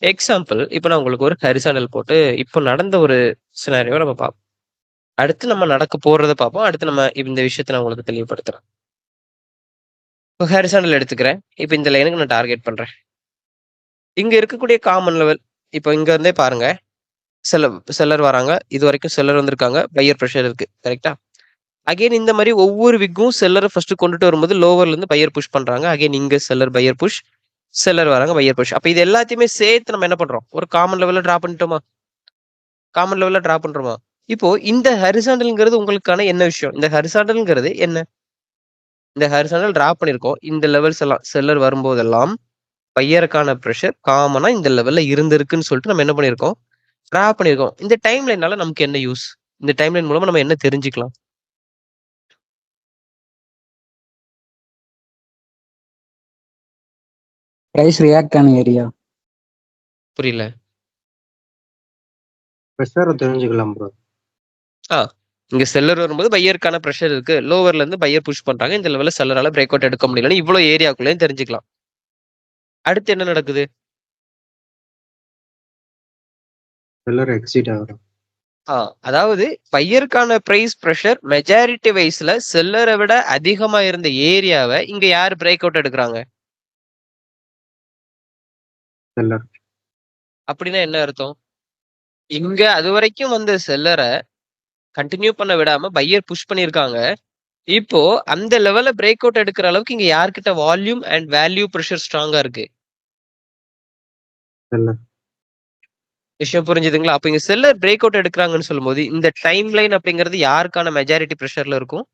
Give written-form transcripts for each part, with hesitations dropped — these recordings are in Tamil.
எக்ஸாம்பிள் இப்ப நான் உங்களுக்கு ஒரு ஹரிசாண்டல் போட்டு இப்போ நடந்த ஒரு சினாரியோ நம்ம பார்ப்போம். அடுத்து நம்ம நடக்க போறத பார்ப்போம். அடுத்து நம்ம இந்த விஷயத்த நான் உங்களுக்கு தெளிவுபடுத்துறேன். இப்போ ஹரிசாண்டல் எடுத்துக்கிறேன். இப்போ இந்த லைனுக்கு நான் டார்கெட் பண்றேன். இங்க இருக்கக்கூடிய காமன் லெவல் இப்போ இங்க இருந்தே பாருங்க. செல்லர் வராங்க. இது வரைக்கும் செல்லர் வந்திருக்காங்க. பையர் பிரஷர் இருக்கு. கரெக்ட்டா? அகைன் இந்த மாரி ஒவ்வொரு விக்கும் செல்லர ஃபர்ஸ்ட் கொண்டுட்டு வரும்போது லோவர்ல இருந்து பையர் புஷ் பண்றாங்க. அகைன் இங்க செல்லர் பையர் புஷ். செல்லர் வராங்க பையர் புஷ். அப்ப இது எல்லாத்தையுமே சேர்த்து நம்ம என்ன பண்றோம்? ஒரு காமன் லெவல்ல டிரா பண்ணிட்டோமா? காமன் லெவல்ல டிரா பண்றோமா? இப்போ இந்த ஹரிசாண்டல்ங்கிறது உங்களுக்கான என்ன விஷயம்? இந்த ஹரிசாண்டல்ங்கிறது என்ன? இந்த ஹரிசாண்டல் டிரா பண்ணியிருக்கோம். இந்த லெவல்ஸ் எல்லாம் செல்லர் வரும்போதெல்லாம் பையருக்கான பிரஷர் காமனா இந்த லெவல்ல இருந்திருக்குன்னு சொல்லிட்டு நம்ம என்ன பண்ணியிருக்கோம்? டிரா பண்ணியிருக்கோம். இந்த டைம் லைன்னால நமக்கு என்ன யூஸ்? இந்த டைம் லைன் மூலமா நம்ம என்ன தெரிஞ்சுக்கலாம்? பிரைஸ் ரியாக்ட் ஆன ஏரியா. புரியல. ப்ரெஷரை தெரிஞ்சுக்கலாம் ப்ரோ. இங்க செல்லர் வரும்போது பையருக்கான பிரஷர் இருக்கு. லோவர்ல இருந்து பையர் புஷ் பண்றாங்க. இந்த லெவல்ல செல்லரால பிரேக் அவுட் எடுக்க முடியலன்னு இவ்வளவு ஏரியாக்குள்ளேயும் தெரிஞ்சுக்கலாம். அடுத்து என்ன நடக்குது? செல்லர் எக்ஸிட் ஆகிறோம். அதாவது பையருக்கான பிரைஸ் பிரஷர் மெஜாரிட்டி வைஸ்ல செல்லரை விட அதிகமா இருந்த ஏரியாவை இங்க யாரு பிரேக் அவுட் எடுக்கிறாங்க? செல்லர். அப்படின்னா என்ன அர்த்தம்? இங்க அது வரைக்கும் வந்த செல்லரை கண்டினியூ பண்ண விடாம பையர் புஷ் பண்ணியிருக்காங்க. இப்போ அந்த லெவல்ல பிரேக் அவுட் எடுக்கிற அளவுக்கு இங்க யார்கிட்ட வால்யூம் அண்ட் வேல்யூ பிரஷர் ஸ்ட்ராங்கா இருக்கு? செல்லர். விஷயம் புரிஞ்சுதுங்களா? அப்ப இங்க செல்லர் பிரேக் அவுட் எடுக்கிறாங்கன்னு சொல்லும்போது இந்த டைம் லைன் அப்படிங்கிறது யாருக்கான மெஜாரிட்டி பிரஷர்ல இருக்கும்?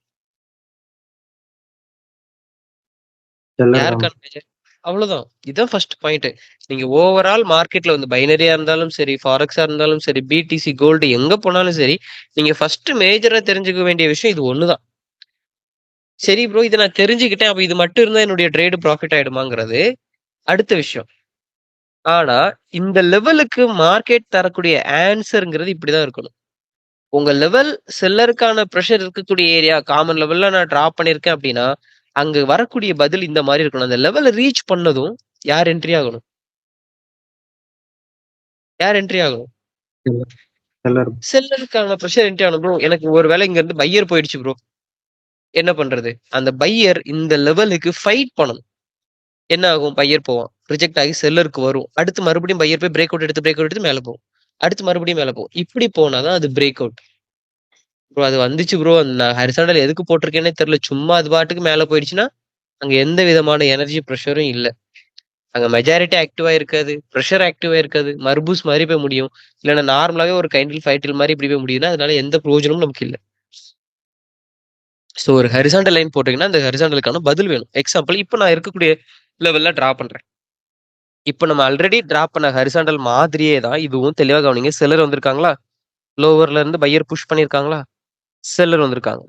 செல்லர் தான். யாருக்கான மெஜாரிட்டி? அவ்வளவுதான். இதுதான் ஃபர்ஸ்ட் பாயிண்ட். நீங்க ஓவரால் மார்க்கெட்ல வந்து பைனரியா இருந்தாலும் சரி, ஃபாரெக்ஸா இருந்தாலும் சரி, பிடிசி கோல்டு எங்க போனாலும் சரி, நீங்க ஃபர்ஸ்ட் மேஜரா தெரிஞ்சுக்க வேண்டிய விஷயம் இது ஒண்ணுதான். சரி ப்ரோ, இதை நான் தெரிஞ்சுக்கிட்டேன். அப்ப இது மட்டும் இருந்தா என்னுடைய ட்ரேடு ப்ராஃபிட் ஆயிடுமாங்கிறது அடுத்த விஷயம். ஆனா இந்த லெவலுக்கு மார்க்கெட் தரக்கூடிய ஆன்சர்ங்கிறது இப்படிதான் இருக்கணும். உங்க லெவல் செல்லருக்கான ப்ரெஷர் இருக்கக்கூடிய ஏரியா காமன் லெவல்ல நான் டிராப் பண்ணிருக்கேன் அப்படின்னா அங்க வரக்கூடிய பதில் இந்த மாதிரி இருக்கணும். அந்த லெவலை ரீச் பண்ணதும் யார் என்ட்ரி ஆகணும்? யார் என்ட்ரி ஆகணும்? செல்லர். செல்லருக்கான ப்ரெஷர் என்ட்ரி ஆகணும். ப்ரோ எனக்கு ஒரு வேளை இங்க இருந்து பையர் போயிடுச்சு ப்ரோ, என்ன பண்றது? அந்த பையர் இந்த லெவலுக்கு ஃபைட் பண்ணணும். என்ன ஆகும்? பையர் போவான், ரிஜெக்ட் ஆகி செல்லருக்கு வரும். அடுத்து மறுபடியும் பையர் போய் பிரேக் அவுட் எடுத்து மேல போகும். அடுத்து மறுபடியும் மேல போகும். இப்படி போனாதான் அது பிரேக் அவுட். ப்ரோ அது வந்துச்சு ப்ரோ, நான் ஹரிசாண்டல் எதுக்கு போட்டிருக்கேன்னே தெரியல, சும்மா அது பாட்டுக்கு மேல போயிடுச்சுன்னா அங்க எந்த விதமான எனர்ஜி ப்ரெஷரும் இல்ல. அங்க மெஜாரிட்டி ஆக்டிவா இருக்காது, ப்ரெஷர் ஆக்டிவா இருக்காது, மர்பூஸ் மாதிரி போய் முடியும். இல்லைன்னா நார்மலாவே ஒரு கைண்டில் ஃபைட்டில் மாதிரி இப்படி போய் முடியுதுன்னா அதனால எந்த பிரயோஜனமும் நமக்கு இல்லை. ஸோ ஒரு ஹரிசாண்டல் லைன் போட்டீங்கன்னா அந்த ஹரிசாண்டலுக்கான பதில் வேணும். எக்ஸாம்பிள் இப்போ நான் இருக்கக்கூடிய லெவல்ல டிரா பண்றேன். இப்போ நம்ம ஆல்ரெடி டிரா பண்ண ஹரிசாண்டல் மாதிரியே தான் இதுவும். தெளிவாக கவனிங்க. செல்லர் வந்திருக்காங்களா? லோவர்ல இருந்து பையர் புஷ் பண்ணியிருக்காங்களா? செல்லர் வந்திருக்காங்க.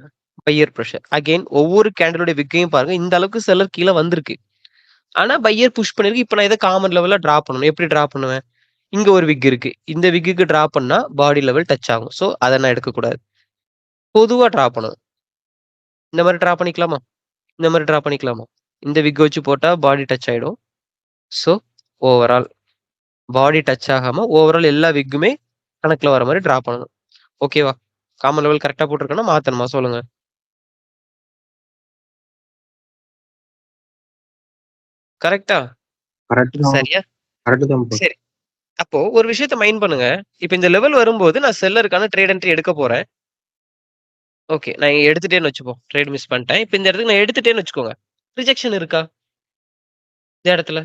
Buyer pressure. அகைன் ஒவ்வொரு கேண்டலோட விக்கையும் பாருங்க. இந்த அளவுக்கு செல்லர் கீழே வந்திருக்கு. ஆனா பையர் புஷ் பண்ணிருக்கு. இப்போ நான் இதை காமன் லெவல்ல டிரா பண்ணணும். எப்படி டிரா பண்ணுவேன்? இங்க ஒரு விக் இருக்கு. இந்த விக்குக்கு டிரா பண்ணா பாடி லெவல் டச் ஆகும். ஸோ அதை நான் எடுக்கக்கூடாது. பொதுவா டிரா பண்ணணும். இந்த மாதிரி டிரா பண்ணிக்கலாமா? இந்த மாதிரி டிரா பண்ணிக்கலாமா? இந்த விக் வச்சு போட்டா பாடி டச் ஆயிடும். ஸோ ஓவரால் பாடி டச் ஆகாம ஓவரால் எல்லா விக்குமே கணக்குல வர மாதிரி டிரா பண்ணணும். ஓகேவா? காமன் லெவல் கரெக்டா போட்டிருக்கேன்னா மாத்தணுமா சொல்லுங்க? கரெக்டா? கரெக்ட் தான். சரியா? கரெக்ட் தான் ப்ரோ. சரி. அப்போ ஒரு விஷயத்த மைண்ட் பண்ணுங்க. இப்ப இந்த லெவல் வரும்போது நான் செல்லருக்கான ட்ரேட் என்ட்ரி எடுக்க போறேன். ஓகே, நான் எடுத்துட்டேன்னு வச்சுப்போம். ட்ரேட் மிஸ் பண்ணிட்டேன். இப்ப இந்த இடத்துக்கு நான் எடுத்துட்டேன்னு வச்சுக்கோங்க. ரிஜெக்ஷன் இருக்கா இந்த இடத்துல?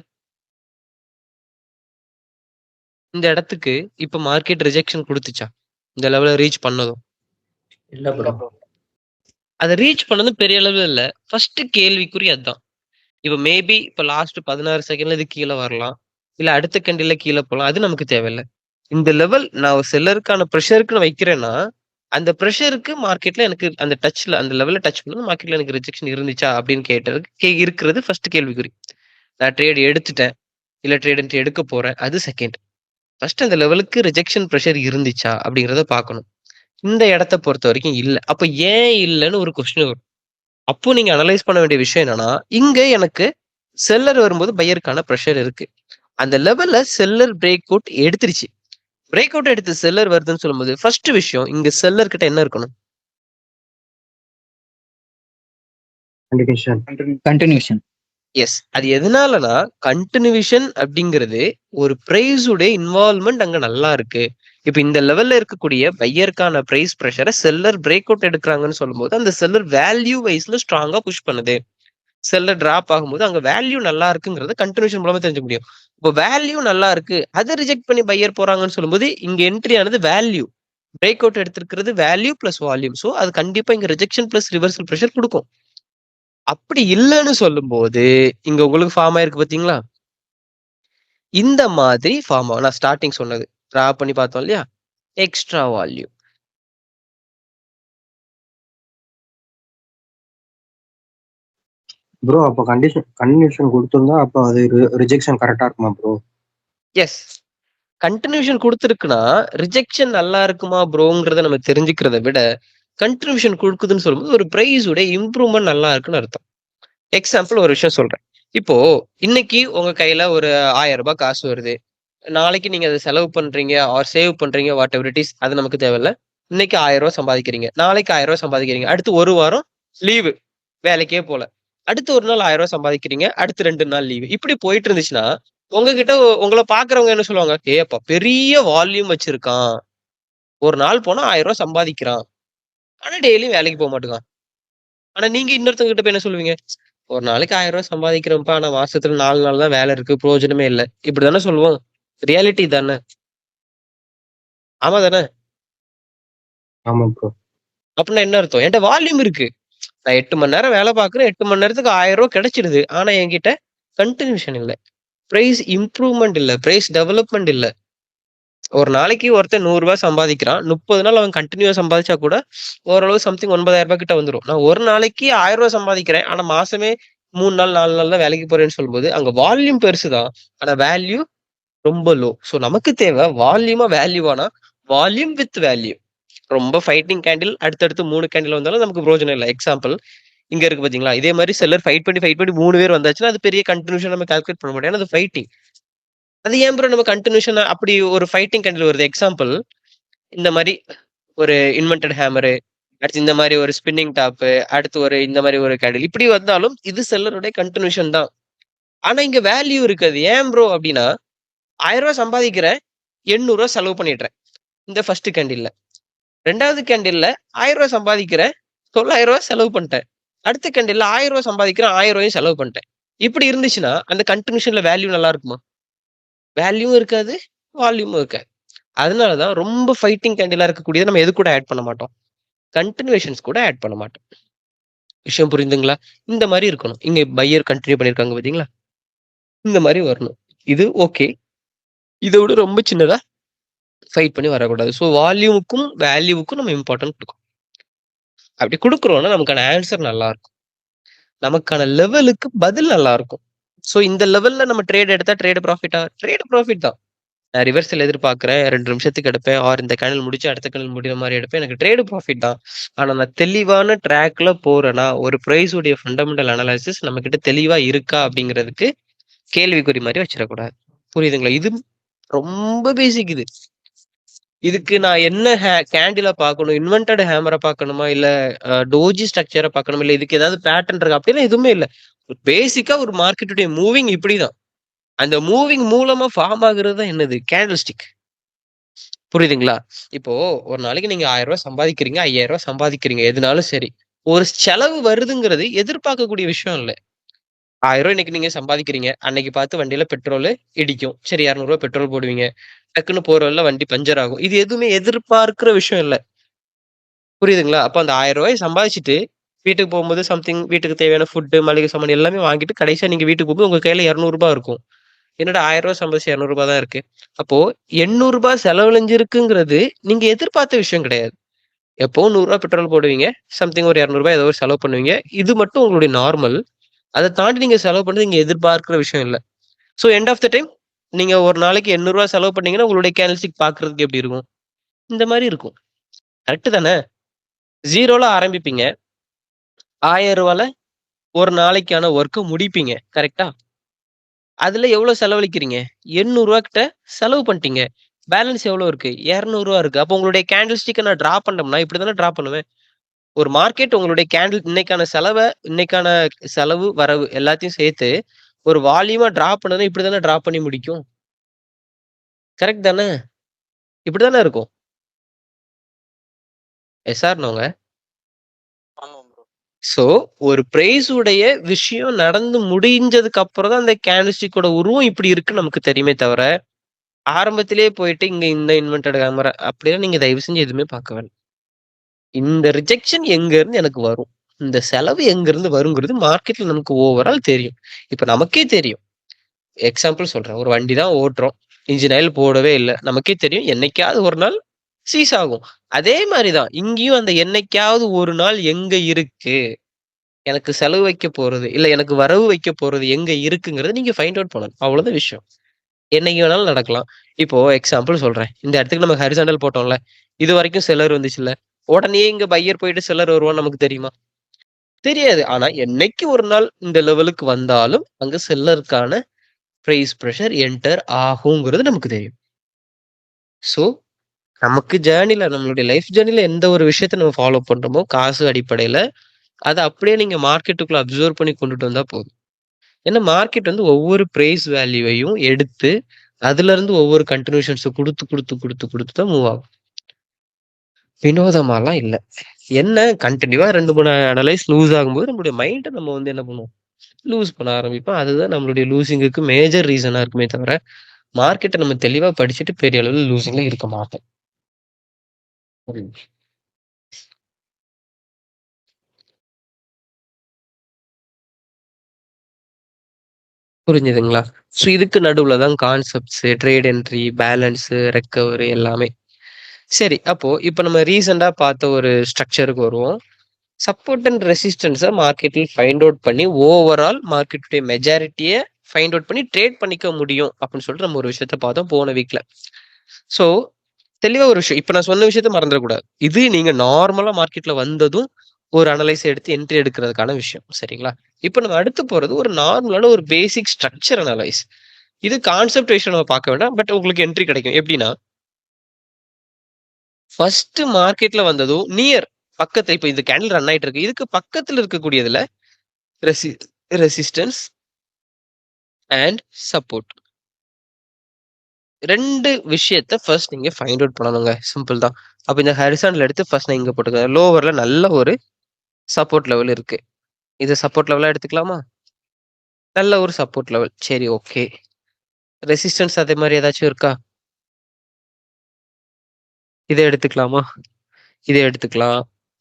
இந்த இடத்துக்கு இப்ப மார்க்கெட் ரிஜெக்ஷன் கொடுத்துச்சா இந்த லெவல ரீச் பண்ணதும்? இல்ல ப்ரோ. அதை ரீச் பண்ணதும் பெரிய அளவு இல்ல. ஃபர்ஸ்ட் கேள்விக்குறி அதுதான். இப்ப மேபி இப்ப லாஸ்ட் 16 செகண்ட்ல இது கீழே வரலாம், இல்ல அடுத்த கண்டில கீழே போகலாம். அது நமக்கு தேவையில்லை. இந்த லெவல் நான் செல்லருக்கான ப்ரெஷருக்கு நான் வைக்கிறேன்னா அந்த ப்ரெஷருக்கு மார்க்கெட்ல எனக்கு அந்த டச்ல அந்த லெவல்ல டச் பண்ணது மார்க்கெட்ல எனக்கு ரிஜெக்ஷன் இருந்துச்சா அப்படின்னு கேட்டதுக்கு இருக்கிறது ஃபர்ஸ்ட் கேள்விக்குறி. நான் ட்ரேட் எடுத்துட்டேன், இல்ல ட்ரேட் எடுக்க போறேன், அது செகண்ட். ஃபர்ஸ்ட் அந்த லெவலுக்கு ரிஜெக்ஷன் ப்ரெஷர் இருந்துச்சா அப்படிங்கிறத பார்க்கணும். இந்த இடத்த பொறுத்த வரைக்கும் இல்ல. அப்ப ஏன் இல்லைன்னு ஒரு கொஸ்டின் வரும். அப்போ நீங்க அனலைஸ் பண்ண வேண்டிய விஷயம் என்னன்னா, இங்க எனக்கு செல்லர் வரும்போது பையருக்கான ப்ரெஷர் இருக்கு. அந்த லெவல்ல செல்லர் பிரேக் அவுட் எடுத்துருச்சு. பிரேக் அவுட் எடுத்து செல்லர் வருதுன்னு சொல்லும்போது ஃபர்ஸ்ட் விஷயம் இங்க செல்லர் கிட்ட என்ன இருக்கணும்? கண்டினியூஷன். கண்டினியூஷன். எஸ். அது எதனாலனா கன்டினியூஷன் அப்படிங்கிறது ஒரு பிரைஸ் உடைய இன்வால்வ்மெண்ட் அங்க நல்லா இருக்கு. இப்ப இந்த லெவல்ல இருக்கக்கூடிய பையருக்கான பிரைஸ் பிரஷரை செல்லர் பிரேக் அவுட் எடுக்கிறாங்கன்னு சொல்லும்போது அந்த செல்லர் வேல்யூ வைஸ்ல ஸ்ட்ராங்கா புஷ் பண்ணுது. செல்லர் டிராப் ஆகும்போது அங்க வேல்யூ நல்லா இருக்குங்கிறத கன்டினியூஷன் மூலமா தெரிஞ்சுக்க முடியும். இப்போ வேல்யூ நல்லா இருக்கு அதை ரிஜெக்ட் பண்ணி பையர் போறாங்கன்னு சொல்லும்போது இங்க என்ட்ரி ஆனது வேல்யூ. பிரேக் அவுட் எடுத்திருக்கிறது வேல்யூ பிளஸ் வால்யூம். ஸோ அது கண்டிப்பா இங்க ரிஜெக்ஷன் பிளஸ் ரிவர்சல் பிரஷர் கொடுக்கும். அப்படி இல்லைன்னு சொல்லும்போது இங்க உங்களுக்கு ஃபார்ம் ஆயிருக்கு பாத்தீங்களா? இந்த மாதிரி ஃபார்ம் ஆகும். நான் ஸ்டார்டிங் சொன்னது டிரா பண்ணி பார்த்தோம் இல்லையா? Extra volume. ப்ரோ அப்போ கண்டினியூஷன் கொடுத்திருந்தா அப்போ அது ரிஜெக்ஷன் கரெக்டா இருக்குமா ப்ரோ? எஸ். கன்டினியூஷன் கொடுத்துருக்குன்னா ரிஜெக்ஷன் நல்லா இருக்குமா ப்ரோங்கிறத நம்ம தெரிஞ்சுக்கிறத விட கன்டினியூஷன் கொடுக்குதுன்னு சொல்லும்போது ஒரு பிரைஸ் உடைய இம்ப்ரூவ்மெண்ட் நல்லா இருக்குன்னு அர்த்தம். எக்ஸாம்பிள் ஒரு விஷயம் சொல்றேன். இப்போ இன்னைக்கு உங்க கையில ஒரு 1000 ரூபாய் காசு வருது. நாளைக்கு நீங்க அதை செலவு பண்றீங்க ஆர் சேவ் பண்றீங்க வாட் எவர் இட் இஸ் அது நமக்கு தேவையில்ல. இன்னைக்கு 1000 ரூபாய் சம்பாதிக்கிறீங்க, நாளைக்கு 1000 ரூபாய் சம்பாதிக்கிறீங்க, அடுத்து ஒரு வாரம் லீவு, வேலைக்கே போல, அடுத்து ஒரு நாள் 1000 ரூபாய் சம்பாதிக்கிறீங்க, அடுத்து 2 நாள் லீவு. இப்படி போயிட்டு இருந்துச்சுன்னா உங்ககிட்ட உங்களை பாக்குறவங்க என்ன சொல்லுவாங்க? ஏப்பா பெரிய வால்யூம் வச்சிருக்கான், ஒரு நாள் போனா 1000 ரூபாய் சம்பாதிக்கிறான், ஆனா டெய்லியும் வேலைக்கு போக மாட்டேங்கான். ஆனா நீங்க இன்னொருத்தவங்க கிட்ட போய் என்ன சொல்லுவீங்க? ஒரு நாளைக்கு 1000 ரூபாய் சம்பாதிக்கிறோம்ப்பா, ஆனா மாசத்துல 4 நாள் தான் வேலை இருக்கு, பிரயோஜனமே இல்லை. இப்படிதானே சொல்லுவோம். ரியாலிட்டி தானே? ஆமா தானே? ஆமா ப்ரோ. அப்படின்னா என்ன அர்த்தம்? என்கிட்ட வால்யூம் இருக்கு, நான் 8 மணி நேரம் வேலை பார்க்குறேன், 8 மணி நேரத்துக்கு 1000 ரூபாய் கிடைச்சிடுது. ஆனா என்கிட்ட கன்டினியூஷன் இல்ல, பிரைஸ் இம்ப்ரூவ்மெண்ட் இல்ல, பிரைஸ் டெவலப்மெண்ட் இல்ல. ஒரு நாளைக்கு ஒருத்தன் 100 ரூபாய் சம்பாதிக்கிறான், 30 நாள் அவன் கண்டினியூவா சம்பாதிச்சா கூட ஓரளவு சம்திங் 9000 ரூபாய் கிட்ட வந்துடும். நான் ஒரு நாளைக்கு 1000 ரூபாய் சம்பாதிக்கிறேன், ஆனா மாசமே 3 நாள் 4 நாள் தான் வேலைக்கு போறேன்னு சொல்லும்போது அங்க வால்யூம் பெருசுதான், ஆனா வேல்யூ ரொம்ப லோ. சோ நமக்கு தேவை வால்யூமா வேல்யூவானா வால்யூம் வித் வேல்யூ. ரொம்ப ஃபைட்டிங் கேண்டில் அடுத்தடுத்து 3 கேண்டில் வந்தாலும் நமக்கு பிரோஜனம் இல்லை. எக்ஸாம்பிள் இங்க இருக்கு பாத்தீங்களா? இதே மாதிரி செல்லர் ஃபைட் பண்ணி 3 பேர் வந்தாச்சுன்னா அது பெரிய கன்டினியூஷன் நம்ம கால்குலேட் பண்ண முடியாது, அது ஃபைட்டிங். அது ஏன் ப்ரோ நம்ம கன்டினியூஷன் அப்படி ஒரு ஃபைட்டிங் கேண்டில் வருது? எக்ஸாம்பிள் இந்த மாதிரி ஒரு இன்வென்டட் ஹேமரு, அடுத்து இந்த மாதிரி ஒரு ஸ்பின்னிங் டாப், அடுத்து ஒரு இந்த மாதிரி ஒரு கேண்டில் இப்படி வந்தாலும் இது செல்லருடைய கன்டினியூஷன் தான். ஆனா இங்க வேல்யூ இருக்காது. ஏன் ப்ரோ அப்படின்னா 1000 ரூபாய் சம்பாதிக்கிறேன், 800 ரூபாய் செலவு பண்ணிடுறேன் இந்த ஃபர்ஸ்ட் கேண்டில்ல. ரெண்டாவது கேண்டில்ல 1000 ரூபாய் சம்பாதிக்கிறேன், 900 ரூபாய் செலவு பண்ணிட்டேன். அடுத்த கேண்டில்ல 1000 ரூபாய் சம்பாதிக்கிறேன், 1000 ரூபாயும் செலவு பண்ணிட்டேன். இப்படி இருந்துச்சுன்னா அந்த கன்டினியூஷன்ல வேல்யூ நல்லா இருக்குமா? வேல்யூவும் இருக்காது, வால்யூமும் இருக்காது. அதனாலதான் ரொம்ப ஃபைட்டிங் கேண்டிலா இருக்கக்கூடியது நம்ம எது கூட ஆட் பண்ண மாட்டோம்? கன்டினியூஷன்ஸ் கூட ஆட் பண்ண மாட்டோம். விஷயம் புரியுதுங்களா? இந்த மாதிரி இருக்கணும். இங்க பையர் கண்டினியூ பண்ணிருக்காங்க பாத்தீங்களா? இந்த மாதிரி வரணும். இது ஓகே. இதை விட ரொம்ப சின்னதா ஃபைட் பண்ணி வரக்கூடாது. ஸோ வால்யூமுக்கும் வேல்யூவுக்கும் நம்ம இம்பார்ட்டன்ட் கொடுக்கணும். அப்படி கொடுக்குறோம்னா நமக்கான ஆன்சர் நல்லா இருக்கும், நமக்கான லெவலுக்கு பதில் நல்லா இருக்கும். ஸோ இந்த லெவல்ல நம்ம ட்ரேட் எடுத்தா ட்ரேட் ப்ராஃபிட்டா? ட்ரேட் ப்ராஃபிட் தான். நான் ரிவர்சல் எதிர்பார்க்கிறேன், 2 நிமிஷத்துக்கு எடுப்பேன், ஆர் இந்த கேனல் முடிச்சு அடுத்த கேனல் முடிகிற மாதிரி எடுப்பேன், எனக்கு ட்ரேடு ப்ராஃபிட் தான். ஆனா நான் தெளிவான ட்ராக்ல போறேன்னா ஒரு பிரைஸ் உடைய ஃபண்டமெண்டல் அனாலிசிஸ் நம்ம கிட்ட தெளிவா இருக்கா அப்படிங்கிறதுக்கு கேள்விக்குறி மாதிரி வச்சிடக்கூடாது. புரியுதுங்களா? இது ரொம்ப பேசிக். இதுக்கு நான் என்ன கேண்டில பார்க்கணும்? இன்வென்டட் ஹேமரை பார்க்கணுமா, இல்ல டோஜி ஸ்ட்ரக்சரை பார்க்கணுமா, இல்ல இதுக்கு ஏதாவது பேட்டர்ன் இருக்கா அப்படின்னா எதுவுமே இல்லை. பேசிக்கா ஒரு மார்க்கெட்டுடைய மூவிங் இப்படிதான். அந்த மூவிங் மூலமா ஃபார்ம் ஆகுறது தான் என்னது? Candle stick. புரியுதுங்களா? இப்போ ஒரு நாளைக்கு நீங்க 1000 ரூபாய் சம்பாதிக்கிறீங்க, 5000 ரூபாய் சம்பாதிக்கிறீங்க, எதுனாலும் சரி. ஒரு செலவு வருதுங்கிறது எதிர்பார்க்கக்கூடிய விஷயம் இல்லை. 1000 ரூபாய் இன்னைக்கு நீங்க சம்பாதிக்கிறீங்க, அன்னைக்கு பார்த்து வண்டியில பெட்ரோல் இடிக்கும், சரி 200 ரூபாய் பெட்ரோல் போடுவீங்க, டக்குன்னு போற வழியில வண்டி பஞ்சர் ஆகும். இது எதுவுமே எதிர்பார்க்கிற விஷயம் இல்ல. புரியுதுங்களா? அப்ப அந்த 1000 ரூபாய் சம்பாதிச்சுட்டு வீட்டுக்கு போகும்போது சம்திங் வீட்டுக்கு தேவையான ஃபுட், மளிகை சாமான் எல்லாமே வாங்கிட்டு கடைசியா நீங்க வீட்டுக்கு போகும்போது உங்க கையில 200 ரூபாய் இருக்கும். என்னடா 1000 ரூபாய் சம்பாதிச்சு 200 ரூபாய் தான் இருக்கு. அப்போ 800 ரூபாய் செலவழிஞ்சிருக்குங்கிறது நீங்க எதிர்பார்த்த விஷயம் கிடையாது. எப்பவும் 100 ரூபாய் பெட்ரோல் போடுவீங்க, சம்திங் ஒரு 200 ரூபாய் ஏதோ ஒரு செலவு பண்ணுவீங்க. இது மட்டும் உங்களுடைய நார்மல். அதை தாண்டி நீங்க செலவு பண்றது நீங்க எதிர்பார்க்கிற விஷயம் இல்ல. So end of the time நீங்க ஒரு நாளைக்கு 800 ரூபாய் செலவு பண்ணீங்கன்னா உங்களுடைய கேண்டில்ஸ்டிக் பாக்குறதுக்கு எப்படி இருக்கும்? இந்த மாதிரி இருக்கும். கரெக்ட் தானே? 0ல ஆரம்பிப்பீங்க, 1000 ரூபாய்ல ஒரு நாளைக்கான ஒர்க்கை முடிப்பீங்க. கரெக்டா? அதுல எவ்வளவு செலவழிக்கிறீங்க? ரூ. 800 கிட்ட செலவு பண்ணிட்டீங்க. பேலன்ஸ் எவ்வளவு இருக்கு? ரூ. 200 இருக்கு. அப்போ உங்களுடைய கேண்டில் ஸ்டிக்க நான் டிரா பண்ணோம்னா, இப்படி தானே டிரா பண்ணுவேன். ஒரு மார்க்கெட் உங்களுடைய கேண்டில் இன்னைக்கான செலவு, வரவு எல்லாத்தையும் சேர்த்து ஒரு வால்யூமா டிரா பண்ணதுன்னா இப்படி தானே டிரா பண்ணி முடிக்கும். கரெக்ட் தானே? இப்படி தானே இருக்கும். எஸ் ஆர் நோங்க? ஆமா ப்ரோ. சோ, ஒரு பிரைஸ் உடைய விஷயம் நடந்து முடிஞ்சதுக்கு அப்புறம் தான் அந்த கேண்டில் ஸ்டிக்கோட உருவம் இப்படி இருக்குன்னு நமக்கு தெரியுமே தவிர, ஆரம்பத்திலேயே போயிட்டு இங்க இந்த இன்வெர்டட் கேமரா அப்படிலாம் நீங்க தயவு செஞ்சு எதுவுமே பார்க்க வேண்டாம். இந்த ரிஜெக்ஷன் எங்க இருந்து எனக்கு வரும்? இந்த செலவு எங்க இருந்து வருங்கிறது மார்க்கெட்ல நமக்கு ஓவரால் தெரியும். இப்ப நமக்கே தெரியும். எக்ஸாம்பிள் சொல்றேன். ஒரு வண்டி தான் ஓட்டுறோம். இன்ஜின் ஆயில் போடவே இல்ல. நமக்கே தெரியும் என்னைக்காவது ஒரு நாள் சீஸ் ஆகும். அதே மாரி தான் இங்கேயும் அந்த என்னைக்காவது ஒரு நாள் எங்க இருக்கு? எனக்கு செலவு வைக்க போறது, இல்ல எனக்கு வரவு வைக்க போறது எங்க இருக்குங்கிறத நீங்க ஃபைண்ட் அவுட் பண்ணணும். அவ்வளவுதான் விஷயம். என்னைக்கு வேணாலும் நடக்கலாம். இப்போ எக்ஸாம்பிள் சொல்றேன். இந்த இடத்துக்கு நம்ம ஹரிசாண்டல் போட்டோம்ல. இதுவரைக்கும் செல்லர் வந்துச்சுல்ல. உடனே இங்க பையர் போயிட்டு செல்லர் வருவான்னு நமக்கு தெரியுமா? தெரியாது. ஆனா என்னைக்கு ஒரு நாள் இந்த லெவலுக்கு வந்தாலும், அங்க செல்லருக்கான பிரைஸ் பிரஷர் என்டர் ஆகுங்கிறது நமக்கு தெரியும். சோ, நமக்கு ஜர்னில நம்மளுடைய லைஃப் ஜர்னில எந்த ஒரு விஷயத்த நம்ம ஃபாலோ பண்றோமோ, காசு அடிப்படையில, அத அப்படியே நீங்க மார்க்கெட்டுக்குள்ள அப்சர்வ் பண்ணி கொண்டுட்டு வந்தா போதும். ஏன்னா மார்க்கெட் வந்து ஒவ்வொரு பிரைஸ் வேல்யூவையும் எடுத்து, அதுலருந்து ஒவ்வொரு கன்டினியூஷன்ஸ குடுத்து தான் மூவ் ஆகும். வினோதமாலாம் இல்ல. என்ன கன்டினியூவா 2, 3 அனலைஸ் லூஸ் ஆகும்போது நம்மளுடைய மைண்ட நம்ம வந்து என்ன பண்ணுவோம்? லூஸ் பண்ண ஆரம்பிப்போம். அதுதான் நம்மளுடைய லூசிங்குக்கு மேஜர் ரீசனா இருக்குமே தவிர, மார்க்கெட்ட நம்ம தெளிவா படிச்சுட்டு பெரிய அளவுல லூசிங்ல இருக்க மாட்டோம். புரியுது. புரிஞ்சுதுங்களா? ஸோ இதுக்கு நடுவுல தான் concepts, trade entry, balance, recovery எல்லாமே. சரி, அப்போ இப்ப நம்ம ரீசென்ட்டா பார்த்த ஒரு ஸ்ட்ரக்சருக்கு வருவோம். சப்போர்ட் அண்ட் ரெசிஸ்டன்ஸ மார்க்கெட்டில் ஃபைண்ட் அவுட் பண்ணி, ஓவரால் மார்க்கெட்டுடைய மெஜாரிட்டிய ஃபைண்ட் அவுட் பண்ணி ட்ரேட் பண்ணிக்க முடியும் அப்படின்னு சொல்லிட்டு நம்ம ஒரு விஷயத்த பார்த்தோம் போன வீக்ல. ஸோ தெளிவா ஒரு விஷயம். இப்ப நான் சொன்ன விஷயத்த மறந்துடக்கூடாது. இது நீங்க நார்மலா மார்க்கெட்ல வந்ததும் ஒரு அனலைஸ் எடுத்து என்ட்ரி எடுக்கிறதுக்கான விஷயம். சரிங்களா? இப்ப நம்ம அடுத்து போறது ஒரு நார்மலான ஒரு பேசிக் ஸ்ட்ரக்சர் அனலைஸ். இது கான்செப்ட் வைஸ் நம்ம பார்க்க வேண்டாம். பட் உங்களுக்கு என்ட்ரி கிடைக்கும். எப்படின்னா, ஃபர்ஸ்ட் மார்க்கெட்ல வந்ததும் பக்கத்துல இப்ப இந்த கேண்டில் ரன் ஆயிட்டு இருக்கு. இதுக்கு பக்கத்துல இருக்கக்கூடியதுல ரெசி ரெசிஸ்டன்ஸ் அண்ட் சப்போர்ட். 2 விஷயத்த ஃபர்ஸ்ட் நீங்க ஃபைண்ட் அவுட் பண்ணணுங்க. சிம்பிள் தான். அப்ப இந்த ஹரிசாண்டல் எடுத்து ஃபர்ஸ்ட் நான் இங்க போட்டுக்கிறேன். லோவர்ல நல்ல ஒரு சப்போர்ட் லெவல் இருக்கு. இத சப்போர்ட் லெவலா எடுத்துக்கலாமா? நல்ல ஒரு சப்போர்ட் லெவல். சரி, ஓகே. ரெசிஸ்டன்ஸ் அதே மாரி ஏதாச்சும் இருக்கா? இத எடுத்துக்கலாமா? இத எடுத்துக்கலாம்.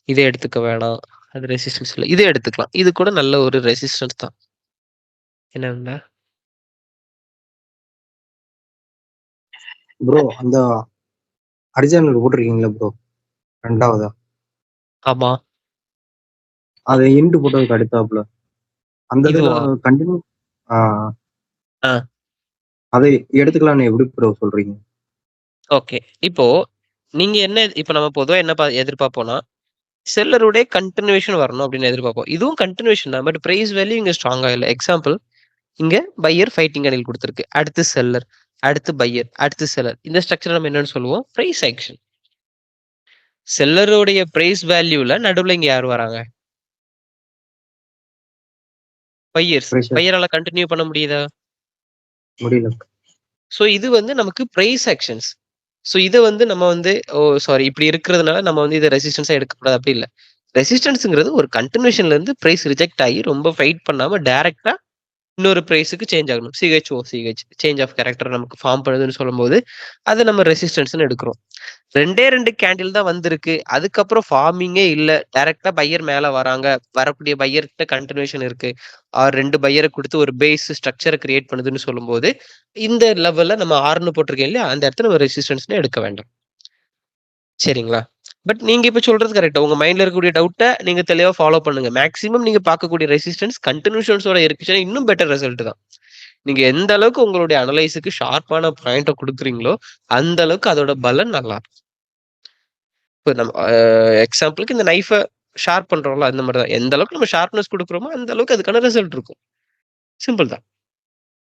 இத எடுத்துக்க வேணாம். அது ரெசிஸ்டன்ஸ் இல்ல. இத எடுத்துக்கலாம். இது கூட நல்ல ஒரு ரெசிஸ்டன்ஸ் தான். என்னங்க? ப்ரோ அந்த ஹரிசாண்டல் போட்டிருக்கீங்களா ப்ரோ? 2வதா? ஆமா. அது இன்டு போட்டதுக்கு அடுத்தாப்புல. அந்த இதுல இதுவா? கண்டினியூ ஆ. அதை எடுத்துக்கலாம்னு எப்படி ப்ரோ சொல்றீங்க? ஓகே. இப்போ நீங்க இப்ப நம்ம பொதுவா என்ன எதிர்பார்ப்போம்னா, செல்லருடைய கன்டினியூவேஷன் வரணும் அப்படின்னு எதிர்பார்ப்போம். இதுவும் கன்டினியூவேஷன் தான். பட் பிரைஸ் வேல்யூ இங்க ஸ்ட்ராங்கா இல்ல. எக்ஸாம்பிள் இங்க பையர் ஃபைட்டிங் அணில் குடுத்திருக்கு. அடுத்து செல்லர், அடுத்து பையர், அடுத்து செல்லர். இந்த ஸ்ட்ரக்சர் நம்ம என்னன்னு சொல்லுவோம்? Price action. செல்லருடைய பிரைஸ் வேல்யூல நடுவுல இங்க யார் வராங்க? பையர்ஸ். பிரைஸ் பையரால கன்டின்யூ பண்ண முடியுதா? முடியல. சோ இது வந்து நமக்கு பிரைஸ் ஆக்ஷன்ஸ். சோ இத வந்து நம்ம வந்து சாரி இப்படி இருக்கிறதுனால நம்ம வந்து இத ரெசிஸ்டன்ஸா எடுக்கக்கூடாது அப்படி இல்ல. ரெசிஸ்டன்ஸ்ங்கிறது ஒரு கன்டினியூஷன்ல இருந்து பிரைஸ் ரிஜெக்ட் ஆகி ரொம்ப ஃபைட் பண்ணாம டைரக்ட்டா இன்னொரு பிரைஸ்க்கு சேஞ்ச் ஆகணும். சிஹெச் சேஞ்ச் ஆஃப் கேரக்டர் நமக்கு ஃபார்ம் பண்ணுதுன்னு சொல்லும்போது, அத நம்ம ரெசிஸ்டன்ஸ்ன்னு எடுக்கிறோம். 2 கேண்டில் தான் வந்திருக்கு. அதுக்கப்புறம் ஃபார்மிங்கே இல்ல. டைரக்ட்டா பையர் மேல வராங்க. வரக்கூடிய பையர் கிட்ட கன்டினியூஷன் இருக்கு. 2 பையர குடுத்து ஒரு பேஸ் ஸ்ட்ரக்சர கிரியேட் பண்ணுதுன்னு சொல்லும்போது, இந்த லெவல்ல நம்ம 6ன்னு போட்டிருக்கேன் இல்லையா? அந்த இடத்துல நம்ம ரெசிஸ்டன்ஸ்ன்னு எடுக்க வேண்டாம். சரிங்களா? பட் நீங்க இப்ப சொல்றது கரெக்ட். உங்க மைண்ட்ல இருக்கக்கூடிய டவுட்ட நீங்க தெளிவா ஃபாலோ பண்ணுங்க. மேக்ஸிமம் நீங்க பார்க்கக்கூடிய ரெசிஸ்டன்ஸ் கன்டினியூஷன்ஸோட இருக்குச்சுன்னா இன்னும் பெட்டர் ரிசல்ட் தான். நீங்க எந்த அளவுக்கு உங்களுடைய அனலைஸுக்கு ஷார்ப்பான பாயிண்ட்ட குடுக்குறீங்களோ, அந்த அளவுக்கு அதோட பலன் நல்லா இருக்கும். இப்ப நம்ம எக்ஸாம்பிளுக்கு இந்த நைஃப ஷார்ப் பண்றோம்ல, அந்த மாரி தான். எந்த அளவுக்கு நம்ம ஷார்ப்னஸ் குடுக்குறோமோ, அந்த அளவுக்கு அதுக்கான ரிசல்ட் இருக்கும். சிம்பிள் தான்.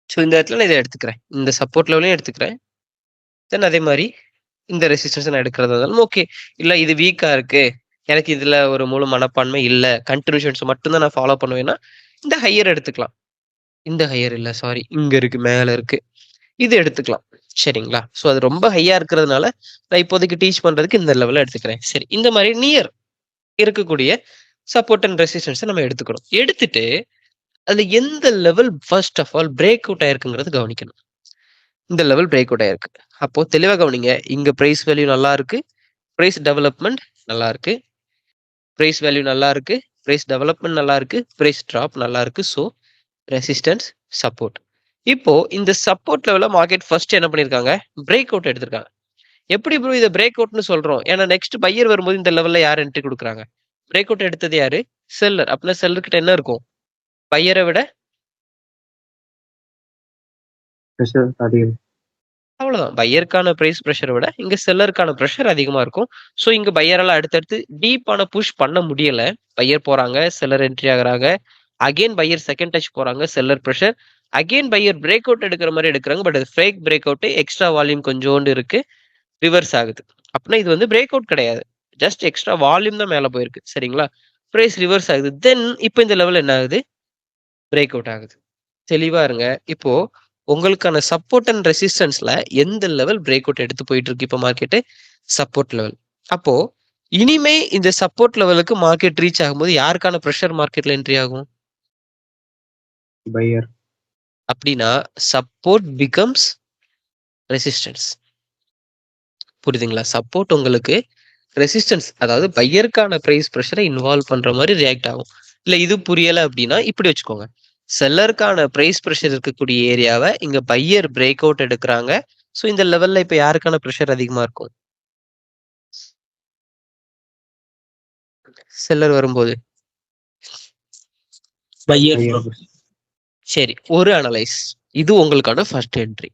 ஸோ இந்த இடத்துல நான் இதை எடுத்துக்கிறேன். இந்த சப்போர்ட் லெவலையும் எடுத்துக்கிறேன். தென் அதே மாதிரி இந்த ரெசிஸ்டன்ஸ் நான் எடுக்கிறதா இருந்தாலும் ஓகே. இல்ல இது வீக்கா இருக்கு. எனக்கு இதுல ஒரு முழு மனப்பான்மை இல்ல. கன்டினியூஷன்ஸ் மட்டும் தான் நான் ஃபாலோ பண்ணுவேன்னா, இந்த ஹையர் எடுத்துக்கலாம். இந்த ஹையர் இல்ல சாரி. இங்க இருக்கு, மேல இருக்கு. இது எடுத்துக்கலாம். சரிங்களா? ஸோ அது ரொம்ப ஹையா இருக்கிறதுனால, நான் இப்போதைக்கு டீச் பண்றதுக்கு இந்த லெவல்ல எடுத்துக்கிறேன். சரி. இந்த மாதிரி நியர் இருக்கக்கூடிய சப்போர்ட் அண்ட் ரெசிஸ்டன்ஸ நம்ம எடுத்துக்கணும். எடுத்துட்டு, அதுல எந்த level first of all break out ஆயிருக்குங்கிறது கவனிக்கணும். இந்த லெவல் பிரேக் அவுட் ஆயிருக்கு. அப்போ தெளிவா கவனிங்க. இங்க பிரைஸ் வேல்யூ நல்லா இருக்கு. பிரைஸ் டெவலப்மெண்ட் நல்லா இருக்கு. பிரைஸ் வேல்யூ நல்லா இருக்கு. பிரைஸ் டெவலப்மெண்ட் நல்லா இருக்கு. பிரைஸ் டிராப் நல்லா இருக்கு. So resistance, support. இப்போ இந்த சப்போர்ட் லெவல்ல மார்க்கெட் ஃபர்ஸ்ட் என்ன பண்ணிருக்காங்க? பிரேக் அவுட் எடுத்திருக்காங்க. எப்படி ப்ரோ இத பிரேக் அவுட்னு சொல்றோம்? ஏன்னா நெக்ஸ்ட் பையர் வரும்போது இந்த லெவல்ல யார் என்ட்ரி குடுக்குறாங்க? பிரேக் அவுட் எடுத்தது யாரு? செல்லர். அப்பனா செல்லர் கிட்ட என்ன இருக்கும்? பையரை விட ப்ரெஷர் அதிகம். அவ்வளவுதான். பையருக்கான பிரைஸ் பிரஷரை விட இங்க செல்லருக்கான பிரஷர் அதிகமா இருக்கும். ஸோ இங்க பையரால அடுத்தடுத்து டீப்பான புஷ் பண்ண முடியல. பையர் போறாங்க, செல்லர் என்ட்ரி ஆகுறாங்க. அகைன் பையர் செகண்ட் டச் போறாங்க, seller pressure. Again buyer break out எடுக்கிற மாதிரி எடுக்கிறாங்க. பட் அது fake break out. Extra volume கொஞ்சோண்டு இருக்கு. ரிவர்ஸ் ஆகுது. அப்படின்னா இது வந்து பிரேக் அவுட் கிடையாது. ஜஸ்ட் எக்ஸ்ட்ரா வால்யூம் தான் மேல போயிருக்கு. சரிங்களா? பிரைஸ் ரிவர்ஸ் ஆகுது. தென் இப்போ இந்த லெவல் என்ன ஆகுது? பிரேக் அவுட் ஆகுது. தெளிவா இருங்க. இப்போ உங்களுக்கான சப்போர்ட் அண்ட் ரெசிஸ்டன்ஸ்ல எந்த லெவல் பிரேக் அவுட் எடுத்து போயிட்டு இருக்கு இப்போ மார்க்கெட்? Support level. அப்போ இனிமே இந்த சப்போர்ட் லெவலுக்கு மார்க்கெட் ரீச் ஆகும்போது யாருக்கான பிரஷர் மார்க்கெட்ல என்ட்ரி ஆகும்? பையர். அப்படின்னா சப்போர்ட் பிகம்ஸ் ரெசிஸ்டன்ஸ். புரியுதுங்களா? சப்போர்ட் உங்களுக்கு ரெசிஸ்டன்ஸ், அதாவது பையருக்கான பிரைஸ் பிரஷரை இன்வால்வ் பண்ற மாதிரி ரியாக்ட் ஆகும். இல்ல இது புரியல அப்படின்னா இப்படி வச்சுக்கோங்க. செல்லருக்கான பிரைஸ் பிரஷர் இருக்கக்கூடிய ஏரியாவை இங்க பையர் பிரேக் அவுட் எடுக்கிறாங்க. ஸோ இந்த லெவல்ல இப்ப யாருக்கான பிரஷர் அதிகமா இருக்கும்? செல்லர் வரும்போது. Buyer buyer. சரி, ஒரு அனலைஸ். இது உங்களுக்கான ஃபர்ஸ்ட் என்ட்ரி.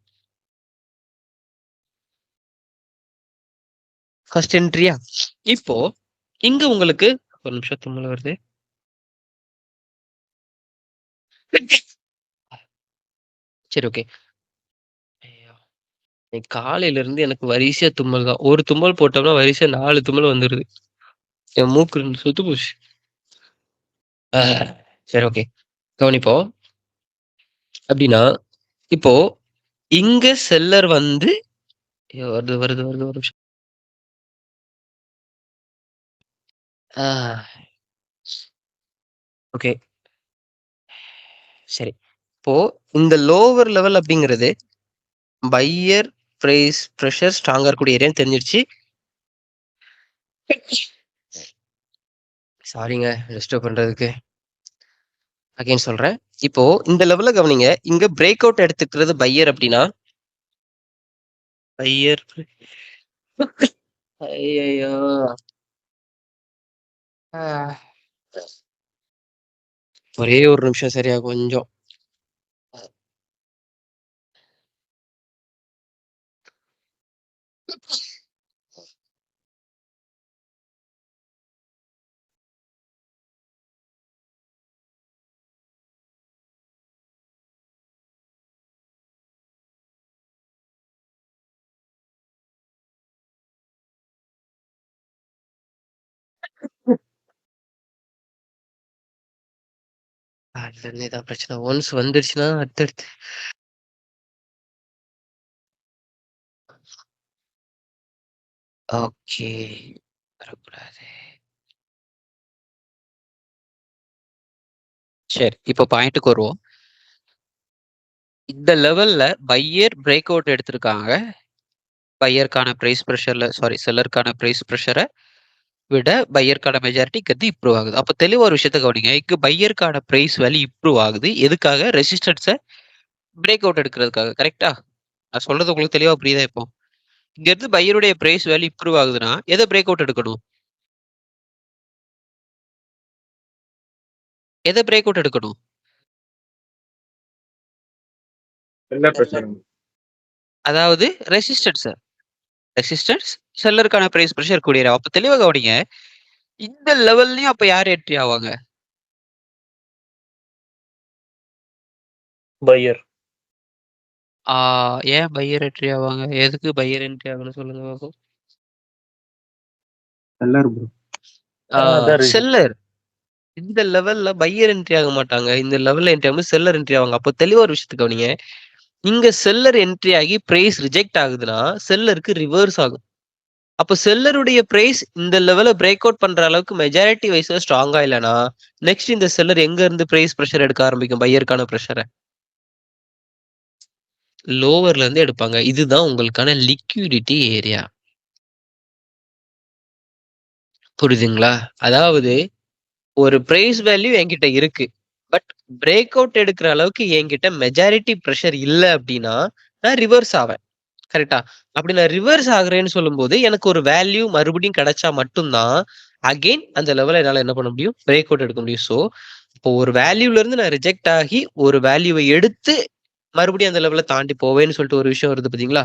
ஃபர்ஸ்ட் என்ட்ரியா? இப்போ இங்க உங்களுக்கு ஒரு நிமிஷம் தும்மல் வருது. சரி, ஓகே. காலையில இருந்து எனக்கு வரிசையா தும்மல் தான். ஒரு தும்மல் போட்டோம்னா வரிசையா 4 தும்மல் வந்துருது. என் மூக்கு சுத்து போச்சு. சரி, ஓகே. கவனிப்போம். அப்படின்னா இப்போ இங்க செல்லர் வந்து வருது வருது வருது ஒரு நிமிஷம். ஓகே, சரி. இப்போ இந்த லோவர் லெவல் அப்படிங்கிறது பையர் பிரைஸ் பிரஷர் ஸ்ட்ராங்கா இருக்கக்கூடிய ஏரியான்னு தெரிஞ்சிருச்சு. சாரிங்க டிஸ்டர்ப் பண்றதுக்கு. அகைன் சொல்றேன். இப்போ இந்த லெவல்ல கவனிங்க. இங்க பிரேக் அவுட் எடுத்துக்கிறது பையர் அப்படின்னா பையர் ஐயோ ஒரே ஒரு நிமிஷம் சரியா கொஞ்சம். அதுல தான் பிரச்சனை. ஒன்ஸ் வந்துருச்சுன்னா அடுத்தடுத்து ஓகே வரக்கூடாது. சரி, இப்போ பாயிண்ட்டுக்கு வருவோம். இந்த லெவல்ல பையர் பிரேக் அவுட் எடுத்திருக்காங்க. பையருக்கான பிரைஸ் பிரஷர்ல சாரி செல்லருக்கான பிரைஸ் பிரஷரை விட பையருக்கான மெஜாரிட்டி கத்தி இம்ப்ரூவ் ஆகுது. அப்ப தெளிவா ஒரு விஷயத்த கவனிங்க. இங்க பையருக்கான பிரைஸ் வேல்யூ இம்ப்ரூவ் ஆகுது. எதுக்காக? ரெசிஸ்டன்ஸை பிரேக் அவுட் எடுக்கிறதுக்காக. கரெக்டா? நான் சொல்றது உங்களுக்கு தெளிவா புரியுதா? இப்போ இங்க இருந்து பையருடைய பிரைஸ் வேல்யூ இம்ப்ரூவ் ஆகுதுன்னா எதை பிரேக் அவுட் எடுக்கணும்? எதை பிரேக் அவுட் எடுக்கணும்? அதாவது ரெசிஸ்டன்ஸ். ரெசிஸ்டன்ஸ் செல்லருக்கான பிரைஸ் பிரஷர் கூடிய அப்ப தெளிவா கவனிங்க. இந்த லெவல்லயும் அப்ப யார் என்ட்ரி ஆவாங்க? பையர். ஏன் பையர் என்ட்ரி ஆவாங்க? எதுக்கு பையர் என்ட்ரி ஆகணும்னு சொல்லுங்க பாப்போம். Seller bro. அதான் reason. செல்லர். இந்த லெவல்ல பையர் என்ட்ரி ஆக மாட்டாங்க. இந்த லெவல்ல என்ட்ரி ஆகும்போது செல்லர் என்ட்ரி ஆவாங்க. அப்போ தெளிவா ஒரு விஷயத்த கவனிங்க. இங்க செல்லர் என்ட்ரி ஆகி பிரைஸ் ரிஜெக்ட் ஆகுதுன்னா, செல்லருக்கு ரிவர்ஸ் ஆகும். அப்ப செல்லருடைய பிரைஸ் இந்த லெவல பிரேக் அவுட் பண்ற அளவுக்கு மெஜாரிட்டி வைஸா ஸ்ட்ராங்கா இல்லனா, நெக்ஸ்ட் இந்த செல்லர் எங்க இருந்து பிரைஸ் பிரஷர் எடுக்க ஆரம்பிக்கும் பையருக்கான பிரஷர? லோவர்ல இருந்து எடுப்பாங்க. இதுதான் உங்களுக்கான லிக்விடிட்டி ஏரியா. புரியுதுங்களா? அதாவது ஒரு பிரைஸ் வேல்யூ என்கிட்ட இருக்கு. பட் பிரேக் அவுட் எடுக்கிற அளவுக்கு என்கிட்ட மெஜாரிட்டி பிரஷர் இல்ல அப்படின்னா, நான் ரிவர்ஸ் ஆவேன். கரெக்ட்டா? அப்படி நான் ரிவர்ஸ் ஆகுறேன்னு சொல்லும்போது, எனக்கு ஒரு வேல்யூ மறுபடியும் கிடைச்சா மட்டும் தான், அகைன் அந்த லெவல்ல என்னால என்ன பண்ண முடியும்? பிரேக் அவுட் எடுக்க முடியும். ஸோ, இப்போ ஒரு வேல்யூல இருந்து நான் ரிஜெக்ட் ஆகி, ஒரு வேல்யூவ எடுத்து மறுபடியும் அந்த லெவல தாண்டி போவேன்னு சொல்லிட்டு ஒரு விஷயம் வருது பார்த்தீங்களா?